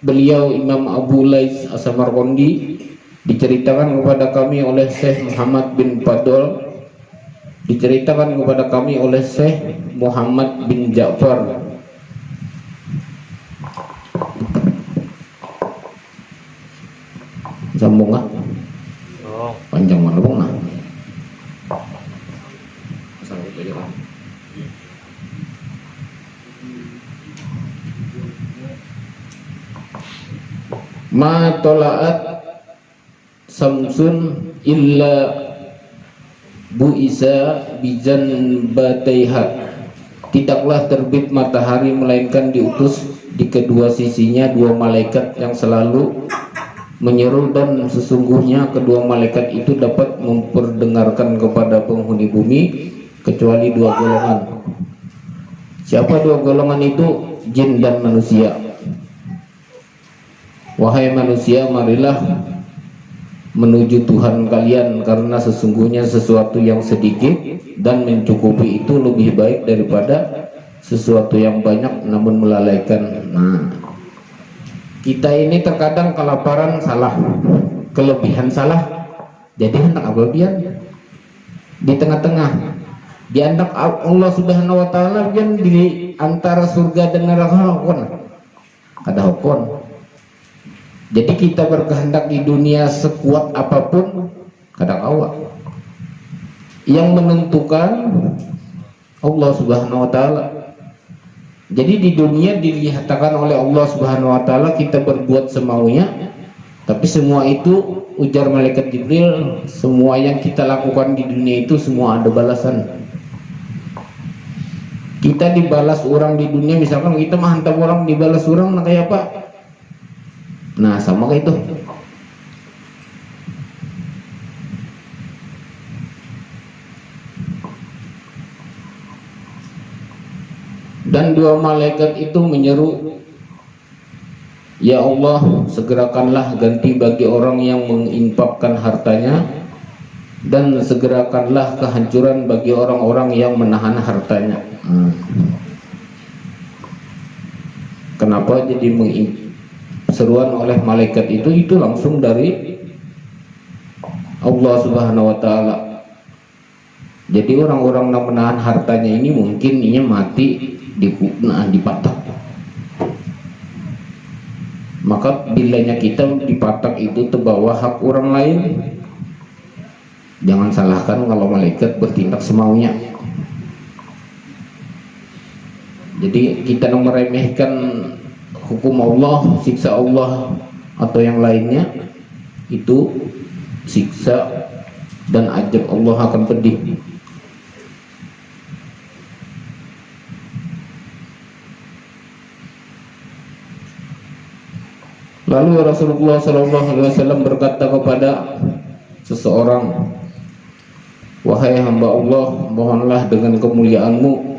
beliau, Imam Abu Lais As-Samarqandi, diceritakan kepada kami oleh Syekh Muhammad bin Fadl, diceritakan kepada kami oleh Syekh Muhammad bin Ja'far, sambung ah? Panjang mana bang nah? Ma tola'at samsun illa bu'isa bijan bataiha, tidaklah terbit matahari melainkan diutus di kedua sisinya dua malaikat yang selalu menyeru, dan sesungguhnya kedua malaikat itu dapat memperdengarkan kepada penghuni bumi kecuali dua golongan. Siapa dua golongan itu? Jin dan manusia. Wahai manusia, marilah menuju Tuhan kalian, karena sesungguhnya sesuatu yang sedikit dan mencukupi itu lebih baik daripada sesuatu yang banyak namun melalaikan. Nah, kita ini terkadang kelaparan salah, kelebihan salah, jadi hendak kelebihan di tengah-tengah. Di antara Allah Subhanahu wa taala kan di antara surga dan neraka hokon. Ada hokon. Jadi kita berkehendak di dunia sekuat apapun, kadang awak. Yang menentukan Allah Subhanahu wa taala. Jadi di dunia dilihatkan oleh Allah Subhanahu wa taala kita berbuat semaunya, tapi semua itu ujar malaikat Jibril, semua yang kita lakukan di dunia itu semua ada balasan. Kita dibalas orang di dunia, misalkan kita menghantam orang, dibalas orang, nah kayak apa? Nah, sama kayak itu. Dan dua malaikat itu menyeru, ya Allah, segerakanlah ganti bagi orang yang menginfakkan hartanya, dan segerakanlah kehancuran bagi orang-orang yang menahan hartanya. Kenapa jadi seruan oleh malaikat itu langsung dari Allah Subhanahu wa taala. Jadi orang-orang yang menahan hartanya ini mungkin ini mati dipatak. Maka bilanya kita dipatak itu terbawa hak orang lain, jangan salahkan kalau malaikat bertindak semaunya. Jadi kita meremehkan hukum Allah, siksa Allah atau yang lainnya, itu siksa dan ajab Allah akan pedih. Lalu Rasulullah SAW berkata kepada seseorang, wahai hamba Allah, mohonlah dengan kemuliaan-Mu,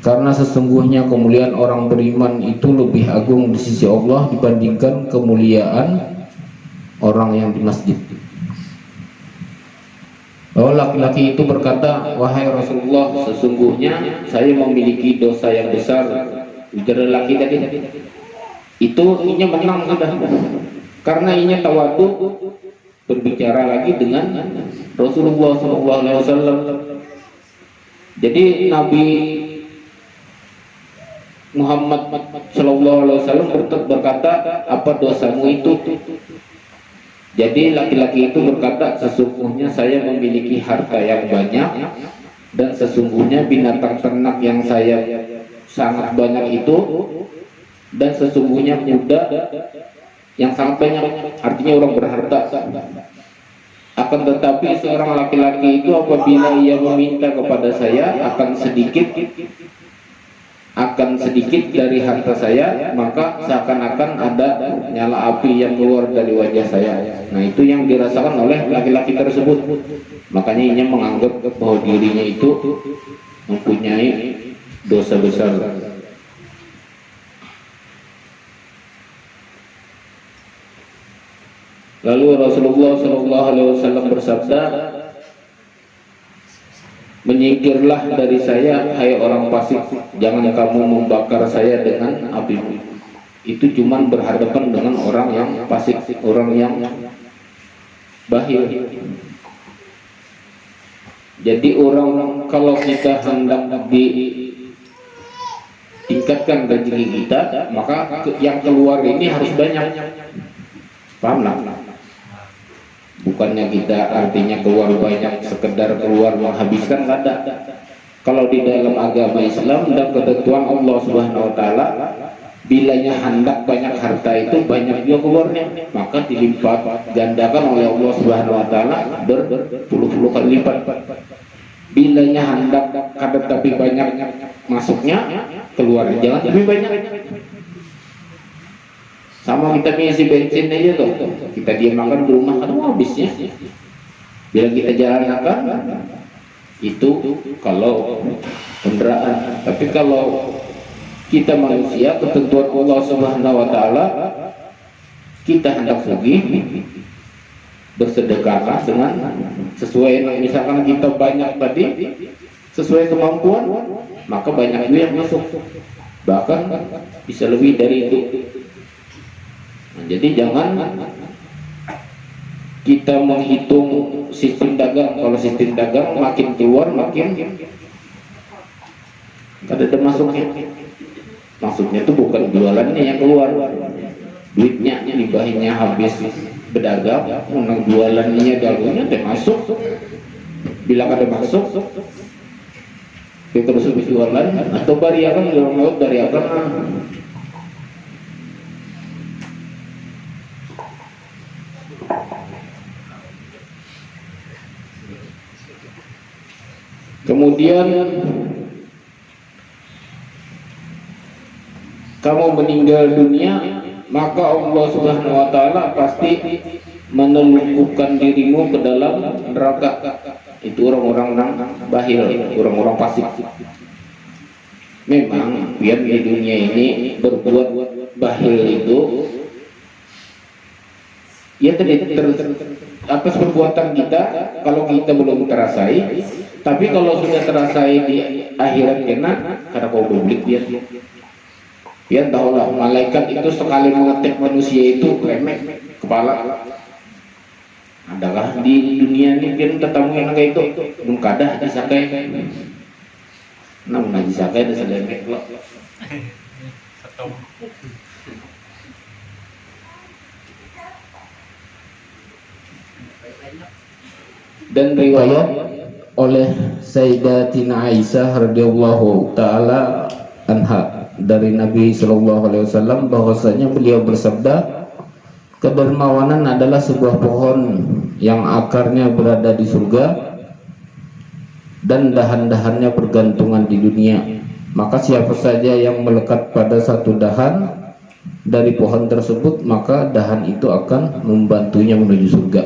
karena sesungguhnya kemuliaan orang beriman itu lebih agung di sisi Allah dibandingkan kemuliaan orang yang di masjid. Lalu laki-laki itu berkata, wahai Rasulullah, sesungguhnya saya memiliki dosa yang besar. Ujar lelaki tadi, itu inya menang sudah, karena inya tawadu berbicara lagi dengan Rasulullah SAW. Jadi Nabi Muhammad SAW berkata, apa dosamu itu? Jadi laki-laki itu berkata, sesungguhnya saya memiliki harta yang banyak, dan sesungguhnya binatang ternak yang saya sangat banyak itu, dan sesungguhnya kuda yang sangat banyak. Artinya orang berharta. Akan tetapi seorang laki-laki itu apabila ia meminta kepada saya akan sedikit dari harta saya, maka seakan-akan ada nyala api yang keluar dari wajah saya. Nah, itu yang dirasakan oleh laki-laki tersebut. Makanya ia menganggap bahwa dirinya itu mempunyai dosa besar. Lalu Rasulullah SAW bersabda, menyingkirlah dari saya, hai orang fasik, jangan kamu membakar saya dengan api. Itu cuma berhadapan dengan orang yang fasik, orang yang bahil. Jadi orang, kalau kita hendak ditingkatkan rezeki kita, maka yang keluar ini harus banyak. Paham lah? Bukannya kita artinya keluar banyak sekedar keluar menghabiskan, ada. Kalau di dalam agama Islam dan ketentuan Allah Subhanahu wa taala, bilanya hendak banyak harta itu banyak juga keluarnya, maka dilipat gandakan oleh Allah Subhanahu wa taala berpuluh-puluh kali lipat. Bilanya hendak kada tapi banyak masuknya, keluar jangan lebih banyak. Sama kita ngisi bensin aja tuh, kita diam makan di rumah kan habisnya. Bila kita jalankan itu kalau kendaraan, tapi kalau kita manusia, ketentuan Allah Subhanahu wa taala, kita hendak sugih, bersedekahlah dengan sesuai, misalkan kita banyak tadi sesuai kemampuan, maka banyak duit yang masuk, bahkan bisa lebih dari itu. Nah, jadi jangan kita menghitung sistem dagang. Kalau sistem dagang makin keluar makin ada masuknya. Maksudnya itu bukan jualannya yang keluar, duitnya, libahinya habis berdagang, menang jualannya dagunya teh masuk. Bila ada masuk, kita terus jualan atau bariakan dalam laut bariakan. Kemudian kamu meninggal dunia, maka Allah Subhanahu wa taala pasti menelungkupkan dirimu ke dalam neraka. Itu orang-orang bahil, orang-orang fasik. Memang biar di dunia ini berbuat bahil itu ya atas perbuatan kita, kalau kita belum terasai. Tapi kalau sudah terasai di akhirat kena, karena kau publik dia tahulah malaikat itu sekali mengetik manusia itu remek kepala. Adakah di dunia ini kan tetamu yang kayak itu belum kadah disakai, namun disakai ada sedemek loh. Dan riwayat oleh Sayyidatina Aisyah radhiyallahu taala anha dari Nabi sallallahu alaihi wasallam bahwasanya beliau bersabda, kedermawanan adalah sebuah pohon yang akarnya berada di surga dan dahan-dahannya bergantungan di dunia. Maka siapa saja yang melekat pada satu dahan dari pohon tersebut, maka dahan itu akan membantunya menuju surga.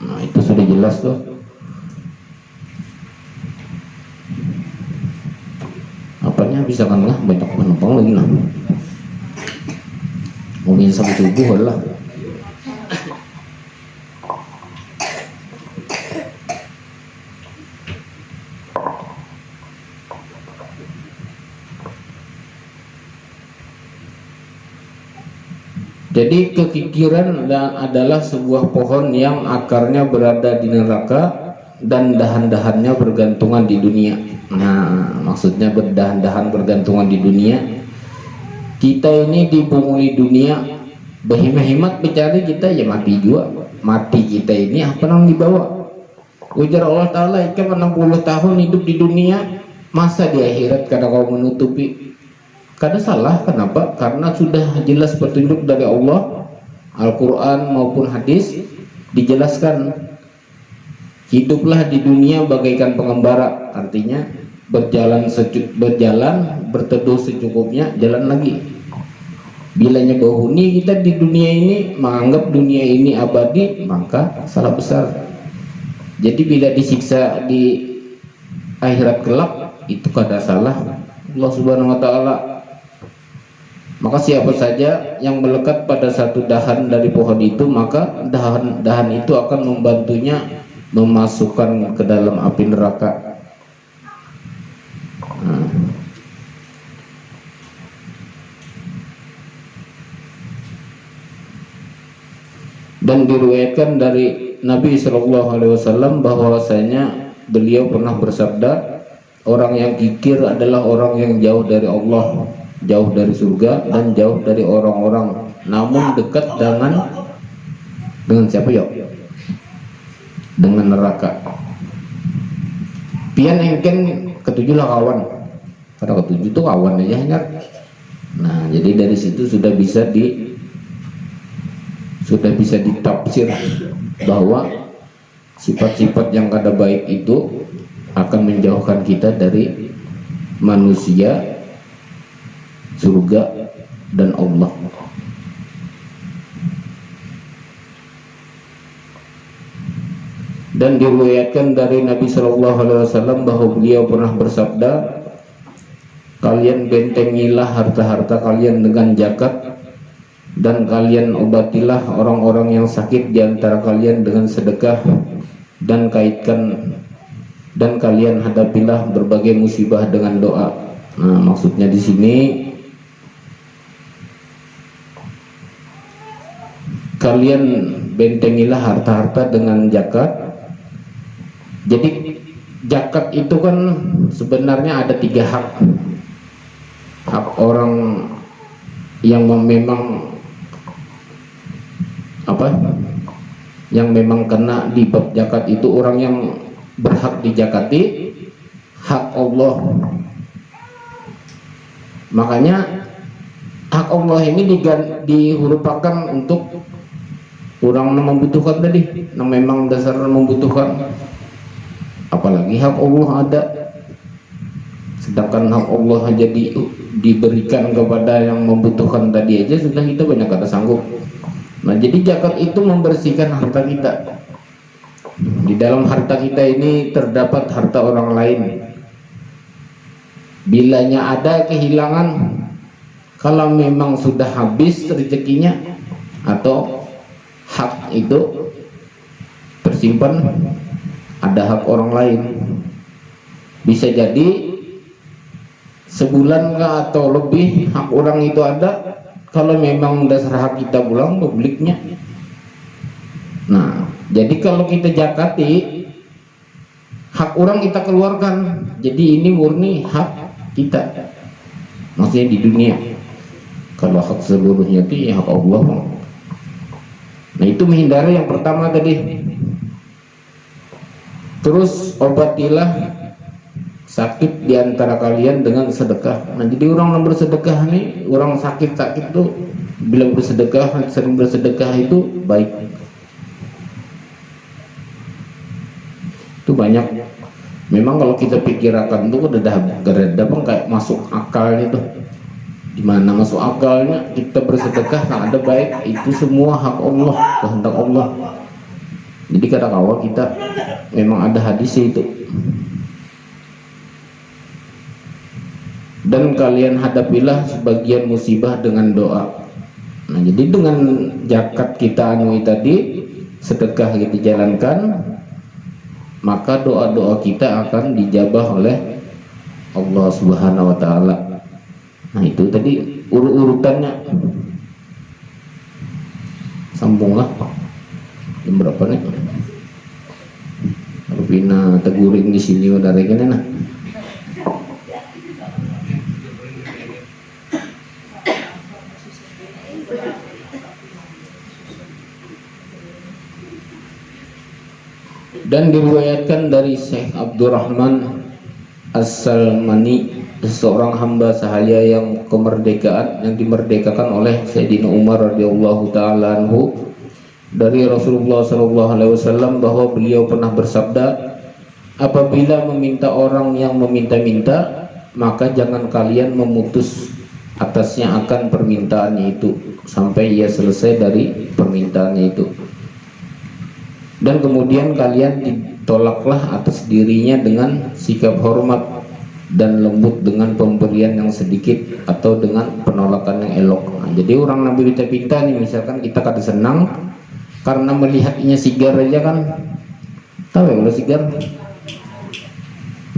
Nah, itu sudah jelas tuh. Apanya bisa kan lah, banyak penumpang lagi lah. Mungkin sampai subuh lah. Jadi kekikiran adalah sebuah pohon yang akarnya berada di neraka dan dahan-dahannya bergantungan di dunia. Nah, maksudnya berdahan-dahan bergantungan di dunia. Kita ini dibunguli dunia, berhemat-hemat bicara kita ya mati juga. Mati kita ini apa yang dibawa? Ujar Allah Ta'ala, ikan 60 tahun hidup di dunia, masa di akhirat karena kau menutupi? Kada salah, kenapa? Karena sudah jelas petunjuk dari Allah, Al-Quran maupun hadis, dijelaskan hiduplah di dunia bagaikan pengembara, artinya berjalan berteduh secukupnya, jalan lagi. Bilanya bahuni kita di dunia ini menganggap dunia ini abadi, maka salah besar. Jadi bila disiksa di akhirat kelak itu kada salah Allah Subhanahu wa taala. Maka siapa saja yang melekat pada satu dahan dari pohon itu, maka dahan itu akan membantunya memasukkan ke dalam api neraka. Dan diriwayatkan dari Nabi Shallallahu Alaihi Wasallam bahwasanya beliau pernah bersabda, orang yang kikir adalah orang yang jauh dari Allah, jauh dari surga dan jauh dari orang-orang, namun dekat dengan siapa ya? Dengan neraka. Pian engken ketujuh lah kawan. Karena ketujuh itu kawan aja hanya. Nah, jadi dari situ sudah bisa ditafsir bahwa sifat-sifat yang kada baik itu akan menjauhkan kita dari manusia, surga dan Allah. Dan diriwayatkan dari Nabi Shallallahu Alaihi Wasallam bahwa beliau pernah bersabda, kalian bentengilah harta-harta kalian dengan zakat, dan kalian obatilah orang-orang yang sakit di antara kalian dengan sedekah, dan kalian hadapilah berbagai musibah dengan doa. Nah, maksudnya di sini kalian bentengilah harta-harta dengan zakat. Jadi zakat itu kan sebenarnya ada 3 hak. Hak orang yang memang yang memang kena di bab zakat itu orang yang berhak dizakati, hak Allah. Makanya hak Allah ini dihurupakan untuk orang yang membutuhkan tadi, yang memang dasar membutuhkan. Apalagi hak Allah ada, sedangkan hak Allah aja diberikan kepada yang membutuhkan tadi aja sudah kita banyak kata sanggup. Nah, jadi zakat itu membersihkan harta kita. Di dalam harta kita ini terdapat harta orang lain. Bilanya ada kehilangan, kalau memang sudah habis rezekinya atau hak itu tersimpan, ada hak orang lain. Bisa jadi sebulan atau lebih hak orang itu ada. Kalau memang dasar hak kita pulang publiknya. Nah, jadi kalau kita zakati, hak orang kita keluarkan. Jadi ini murni hak kita, maksudnya di dunia. Kalau hak seluruhnya itu ya hak Allah. Nah, itu menghindari yang pertama tadi. Terus obatilah sakit di antara kalian dengan sedekah. Nah, jadi orang yang bersedekah nih, orang sakit tuh bila bersedekah, sering bersedekah itu baik. Itu banyak. Memang kalau kita pikirkan tuh udah kayak masuk akalnya tuh. Dimana masuk akalnya kita bersedekah yang ada baik, itu semua hak Allah, kehendak Allah. Jadi kata kawan kita memang ada hadisnya itu. Dan kalian hadapilah sebagian musibah dengan doa. Nah, jadi dengan zakat kita anui tadi, sedekah kita jalankan, maka doa-doa kita akan dijabah oleh Allah Subhanahu wa taala. Nah, itu tadi urutannya. Sambunglah. Jam berapa nih? Rupina teguring di sini udah regene nah. Dan diriwayatkan dari Syekh Abdurrahman As-Salmani, seorang hamba sahaya yang dimerdekakan oleh Sayyidina Umar radhiyallahu taala anhu, dari Rasulullah sallallahu alaihi wasallam bahwa beliau pernah bersabda, apabila meminta orang yang meminta-minta, maka jangan kalian memutus atasnya akan permintaannya itu sampai ia selesai dari permintaannya itu. Dan kemudian kalian ditolaklah atas dirinya dengan sikap hormat dan lembut dengan pemberian yang sedikit atau dengan penolakan yang elok. Nah, jadi orang Nabi minta-minta nih, misalkan kita kata senang karena melihatnya sigar aja kan, tahu ya kalau sigar.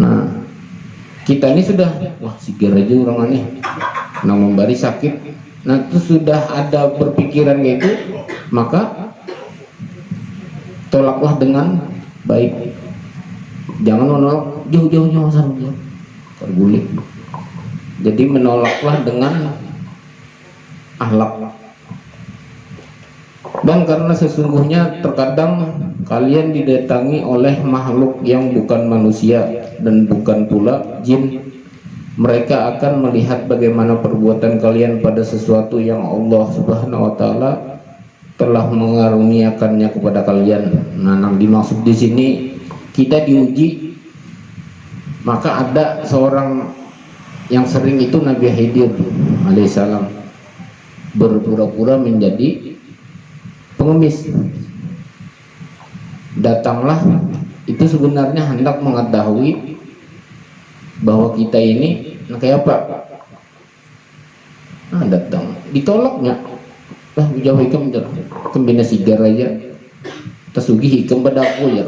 Nah, kita ini sudah wah sigar aja orang aneh, nah memberi sakit. Nah, itu sudah ada berpikiran gitu, maka tolaklah dengan baik. Jangan menolak jauh-jauhnya masalah terguling. Jadi menolaklah dengan akhlak. Dan karena sesungguhnya terkadang kalian didatangi oleh makhluk yang bukan manusia dan bukan pula jin. Mereka akan melihat bagaimana perbuatan kalian pada sesuatu yang Allah Subhanahu wa taala telah mengaruniakannya kepada kalian. Nah, yang dimaksud di sini kita diuji. Maka ada seorang yang sering itu Nabi Khidir alaihissalam berpura-pura menjadi pengemis. datanglah itu sebenarnya hendak mengetahui bahwa kita ini kayak apa. Datang ditolaknya lah jauh ikam kembina sigar aja tasugih ikam pada aku ya.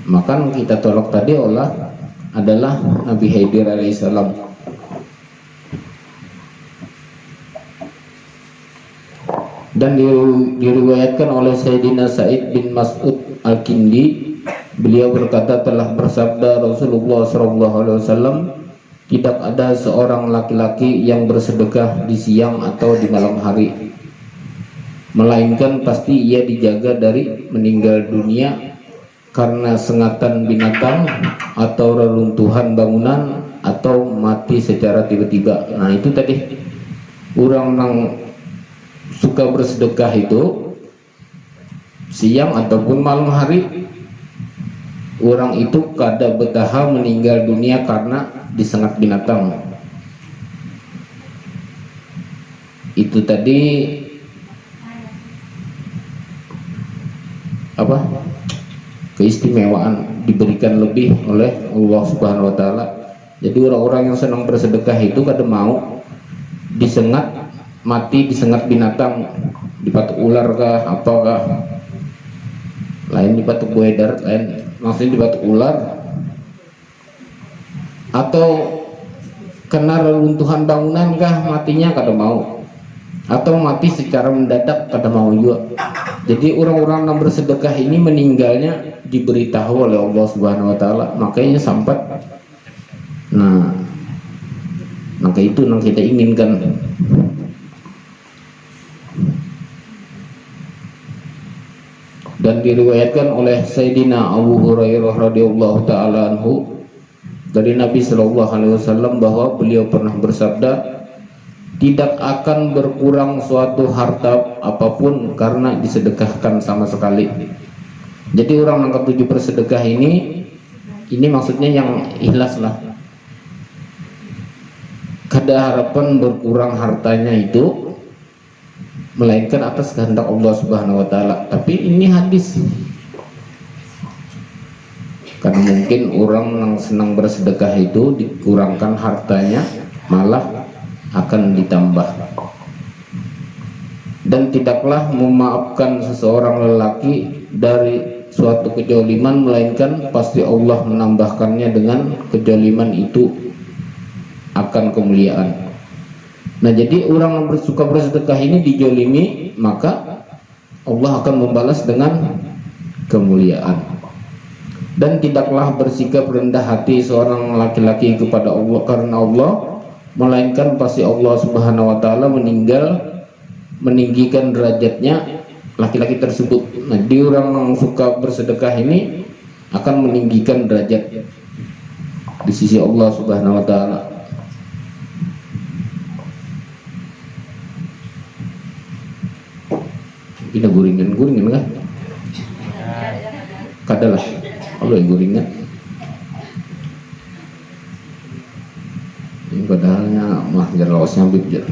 Maka kita tolak tadi adalah Nabi Khidir alaihissalam. Dan diriwayatkan oleh Sayyidina Sa'id bin Mas'ud Al-Kindi, beliau berkata telah bersabda Rasulullah SAW, tidak ada seorang laki-laki yang bersedekah di siang atau di malam hari, melainkan pasti ia dijaga dari meninggal dunia karena sengatan binatang atau reruntuhan bangunan atau mati secara tiba-tiba. Nah itu tadi orang yang suka bersedekah itu siang ataupun malam hari, orang itu kada betaha meninggal dunia karena disengat binatang. Itu tadi apa? Keistimewaan diberikan lebih oleh Allah Subhanahu wa taala. Jadi orang-orang yang senang bersedekah itu kada mau disengat mati, disengat binatang, dipatuk ular kah apakah, lain dipatuk buedar, lain maksudnya dipatuk ular, atau kena reruntuhan bangunan kah matinya kada mau, atau mati secara mendadak kada mau juga. Jadi orang-orang yang bersedekah ini meninggalnya diberitahu oleh Allah Subhanahu wa taala, makanya sampai. Nah, maka itu yang kita inginkan. Dan diriwayatkan oleh Sayyidina Abu Hurairah radhiyallahu taala anhu dari Nabi sallallahu alaihi wasallam bahwa beliau pernah bersabda, tidak akan berkurang suatu harta apapun karena disedekahkan sama sekali. Jadi orang yang ketujuh bersedekah ini maksudnya yang ikhlas lah. Kada harapan berkurang hartanya itu, melainkan atas kehendak Allah Subhanahu wa taala. Tapi ini hadis. Karena mungkin orang yang senang bersedekah itu dikurangkan hartanya, malah akan ditambah. Dan tidaklah memaafkan seseorang lelaki dari suatu kejoliman, melainkan pasti Allah menambahkannya dengan kejoliman itu akan kemuliaan. Nah jadi orang yang suka bersedekah ini dijolimi, maka Allah akan membalas dengan kemuliaan. Dan tidaklah bersikap rendah hati seorang laki-laki kepada Allah karena Allah, melainkan pasti Allah Subhanahu wa taala meninggikan derajatnya laki-laki tersebut. Nah, di orang yang suka bersedekah ini akan meninggikan derajat di sisi Allah Subhanahu wa taala. Ini guringan kan? Kadalah. Allah yang guringan. Padahalnya mah jerosnya bibir.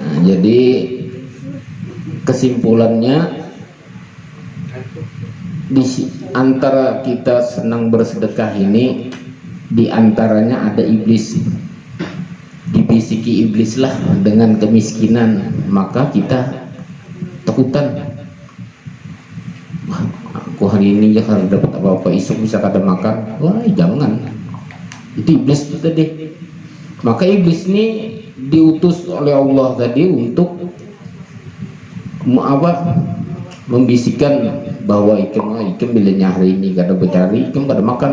Nah, jadi kesimpulannya di antara kita senang bersedekah ini, di antaranya ada iblis. Dibisiki iblis lah dengan kemiskinan, maka kita takutan. Aku hari ini ya harus dapat apa-apa, esok bisa kada makan. Wah jangan, itu iblis itu tadi. Maka iblis ini diutus oleh Allah tadi untuk membisikkan bahwa ikan bilanya hari ini kada bercari, ikan kada makan.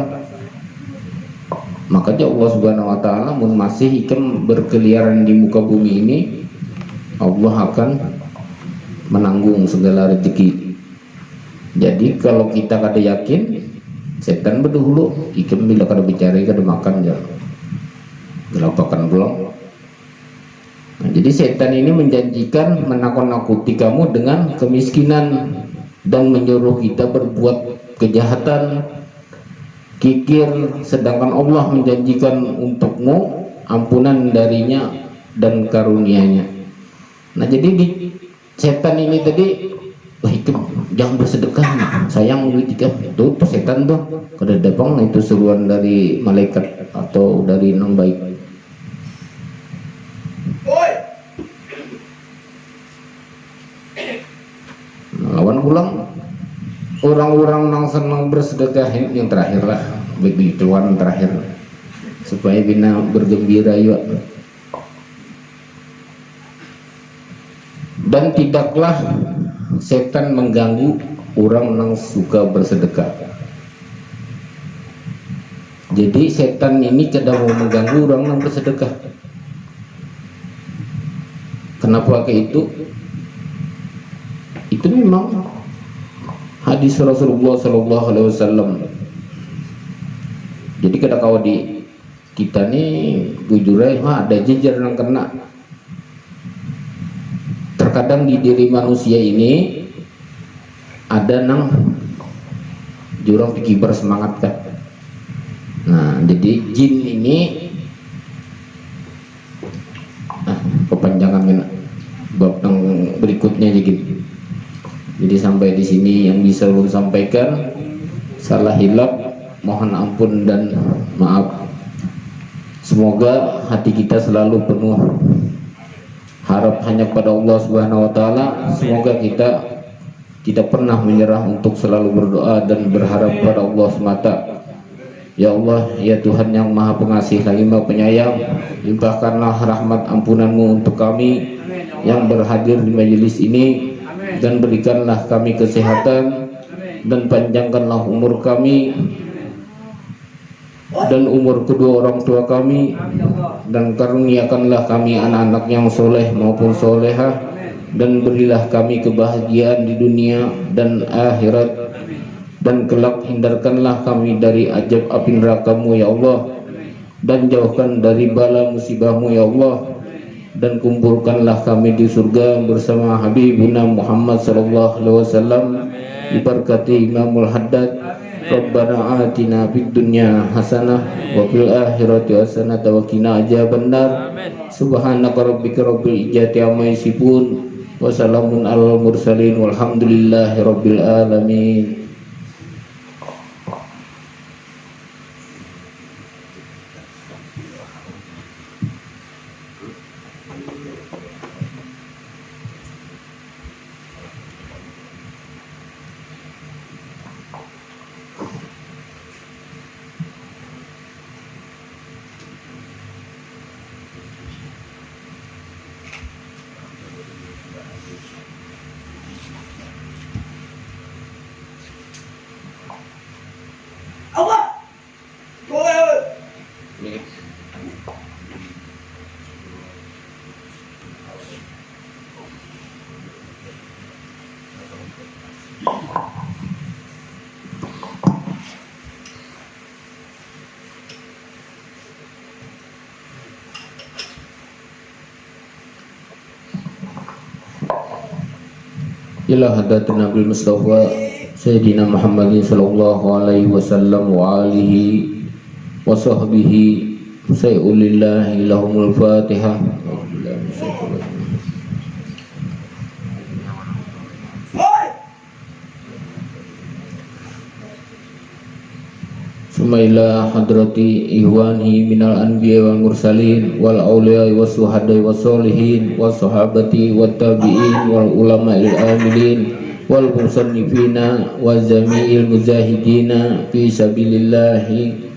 Makanya Allah Subhanahu wa taala masih ikan berkeliaran di muka bumi ini, Allah akan menanggung segala rezeki. Jadi kalau kita kada yakin, setan berdahulu ikan bila kada bicara kada makan jangan gelapakan belum. Nah, jadi setan ini menjanjikan menakut-nakuti kamu dengan kemiskinan dan menyuruh kita berbuat kejahatan, kikir, sedangkan Allah menjanjikan untukmu ampunan darinya dan karunia-Nya. Nah, jadi di setan ini tadi, wah itu jangan bersedekah, sayang duit itu setan tuh. Kada dapang itu seruan dari malaikat atau dari nang baik. Lawan pulang orang-orang nang senang bersedekah yang terakhir lah, begituan terakhir supaya bina bergembira yuk. Dan tidaklah setan mengganggu orang yang suka bersedekah. Jadi setan ini kadang mau mengganggu orang yang bersedekah. Kenapa kayak itu? Itu memang hadis Rasulullah SAW. Jadi kada kau di kita nih bujurnya ada jejer yang kena. Terkadang di diri manusia ini ada nang jurang pikibar semangat kan. Nah, jadi jin ini kepanjangan bab yang berikutnya jadi sampai di sini yang bisa ulun sampaikan. Salah hilap mohon ampun dan maaf. Semoga hati kita selalu penuh harap hanya pada Allah Subhanahu wa taala. Semoga kita tidak pernah menyerah untuk selalu berdoa dan berharap pada Allah semata. Ya Allah, ya Tuhan yang Maha Pengasih lagi Maha Penyayang, limpahkanlah rahmat ampunan-Mu untuk kami yang berhadir di majelis ini, dan berikanlah kami kesehatan dan panjangkanlah umur kami dan umur kedua orang tua kami, dan karuniakanlah kami anak-anak yang soleh maupun solehah, dan berilah kami kebahagiaan di dunia dan akhirat, dan kelak hindarkanlah kami dari ajab api neraka-Mu ya Allah, dan jauhkan dari bala musibah-Mu ya Allah, dan kumpulkanlah kami di surga bersama Habibuna Muhammad sallallahu alaihi wasallam diberkati Imamul Haddad. Rabbana atina fid dunya hasanah wa fil akhirati hasanah wa qina adzabannar. Subhanaka rabbika rabbil izzati amma yasifun wa salamun alal mursalin walhamdulillahi rabbil alamin. Ila hadatin Nabi Mustafa Sayyidina Muhammadin sallallahu alaihi wasallam wa alihi wa sahbihi sayyulillahi lahumul fatihah. Sumaila hadrati ihwani minal anbiya wal mursalin wal awliya was suhadai was solihin was sahabati wat tabi'in wal ulama il amilin wal musannifina wa jami'il mujahidina fi sabilillahi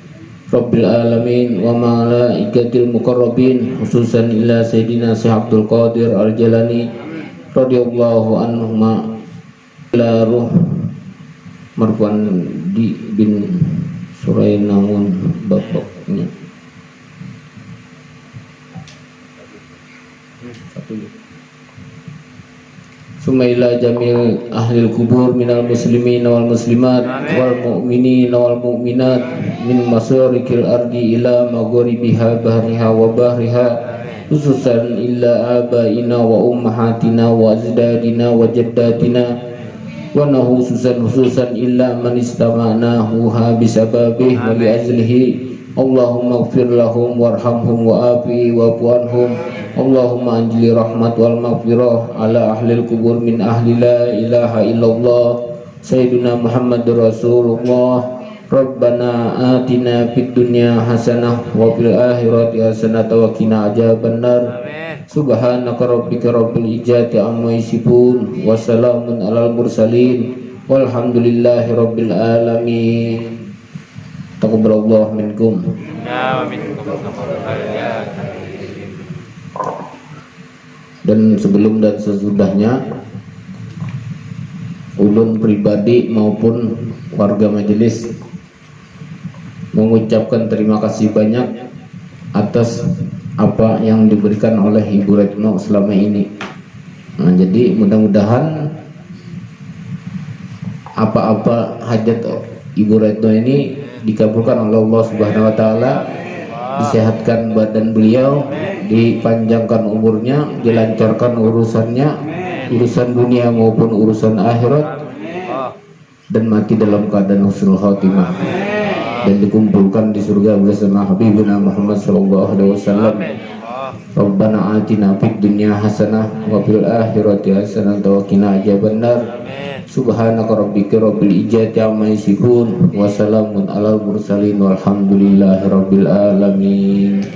rabbil alamin wa malaikatil muqarrabin, khususan ila sayyidina Syekh Abdul Qadir Al-Jalani radhiyallahu anhu ila ruh Marwan di bin Surai namun bapaknya. Sumaila jamil ahlil kubur minal muslimin wal muslimat wal mu'minin wal mu'minat min masyarikil ardi ila magharibiha bahriha wa bahriha, khususan illa abaina wa ummahatina wa ajdadina wa jaddatina wa nahu khususan illa man istama'nahu ha bisababih wa li ajlihi Allahumma ighfir lahum warhamhum wa'afi wa'fu anhum. Allahumma anjili rahmat wal maghfirah ala ahlil kubur min ahli la ilaha illallah Sayyiduna Muhammadur Rasulullah. Rabbana atina fid dunya hasanah wa fil akhirati hasanah wa qina adzabannar. Subhanaka rabbika rabbil izzati amma yasifun wa salamun alal mursalin walhamdulillahi rabbil alamin. Taqabbalallahu minkum.
Ya, minkum.
Dan sebelum dan sesudahnya, ulun pribadi maupun warga majelis mengucapkan terima kasih banyak atas apa yang diberikan oleh Ibu Retno selama ini. Nah, jadi mudah-mudahan apa-apa hajat Ibu Retno ini dikabulkan oleh Allah Subhanahu wa taala, disehatkan badan beliau, dipanjangkan umurnya, dilancarkan urusannya, urusan dunia maupun urusan akhirat, dan mati dalam keadaan husnul khotimah, dan dikumpulkan di surga bersama Habibuna Muhammad sallallahu alaihi wasallam. Rabbana atina fid dunya hasanah wa fil akhirati hasanah wa qina adzabannar. Subhanaka rabbika rabbil izzati amma yasifun wa salamun alal mursalin walhamdulillahi rabbil alamin.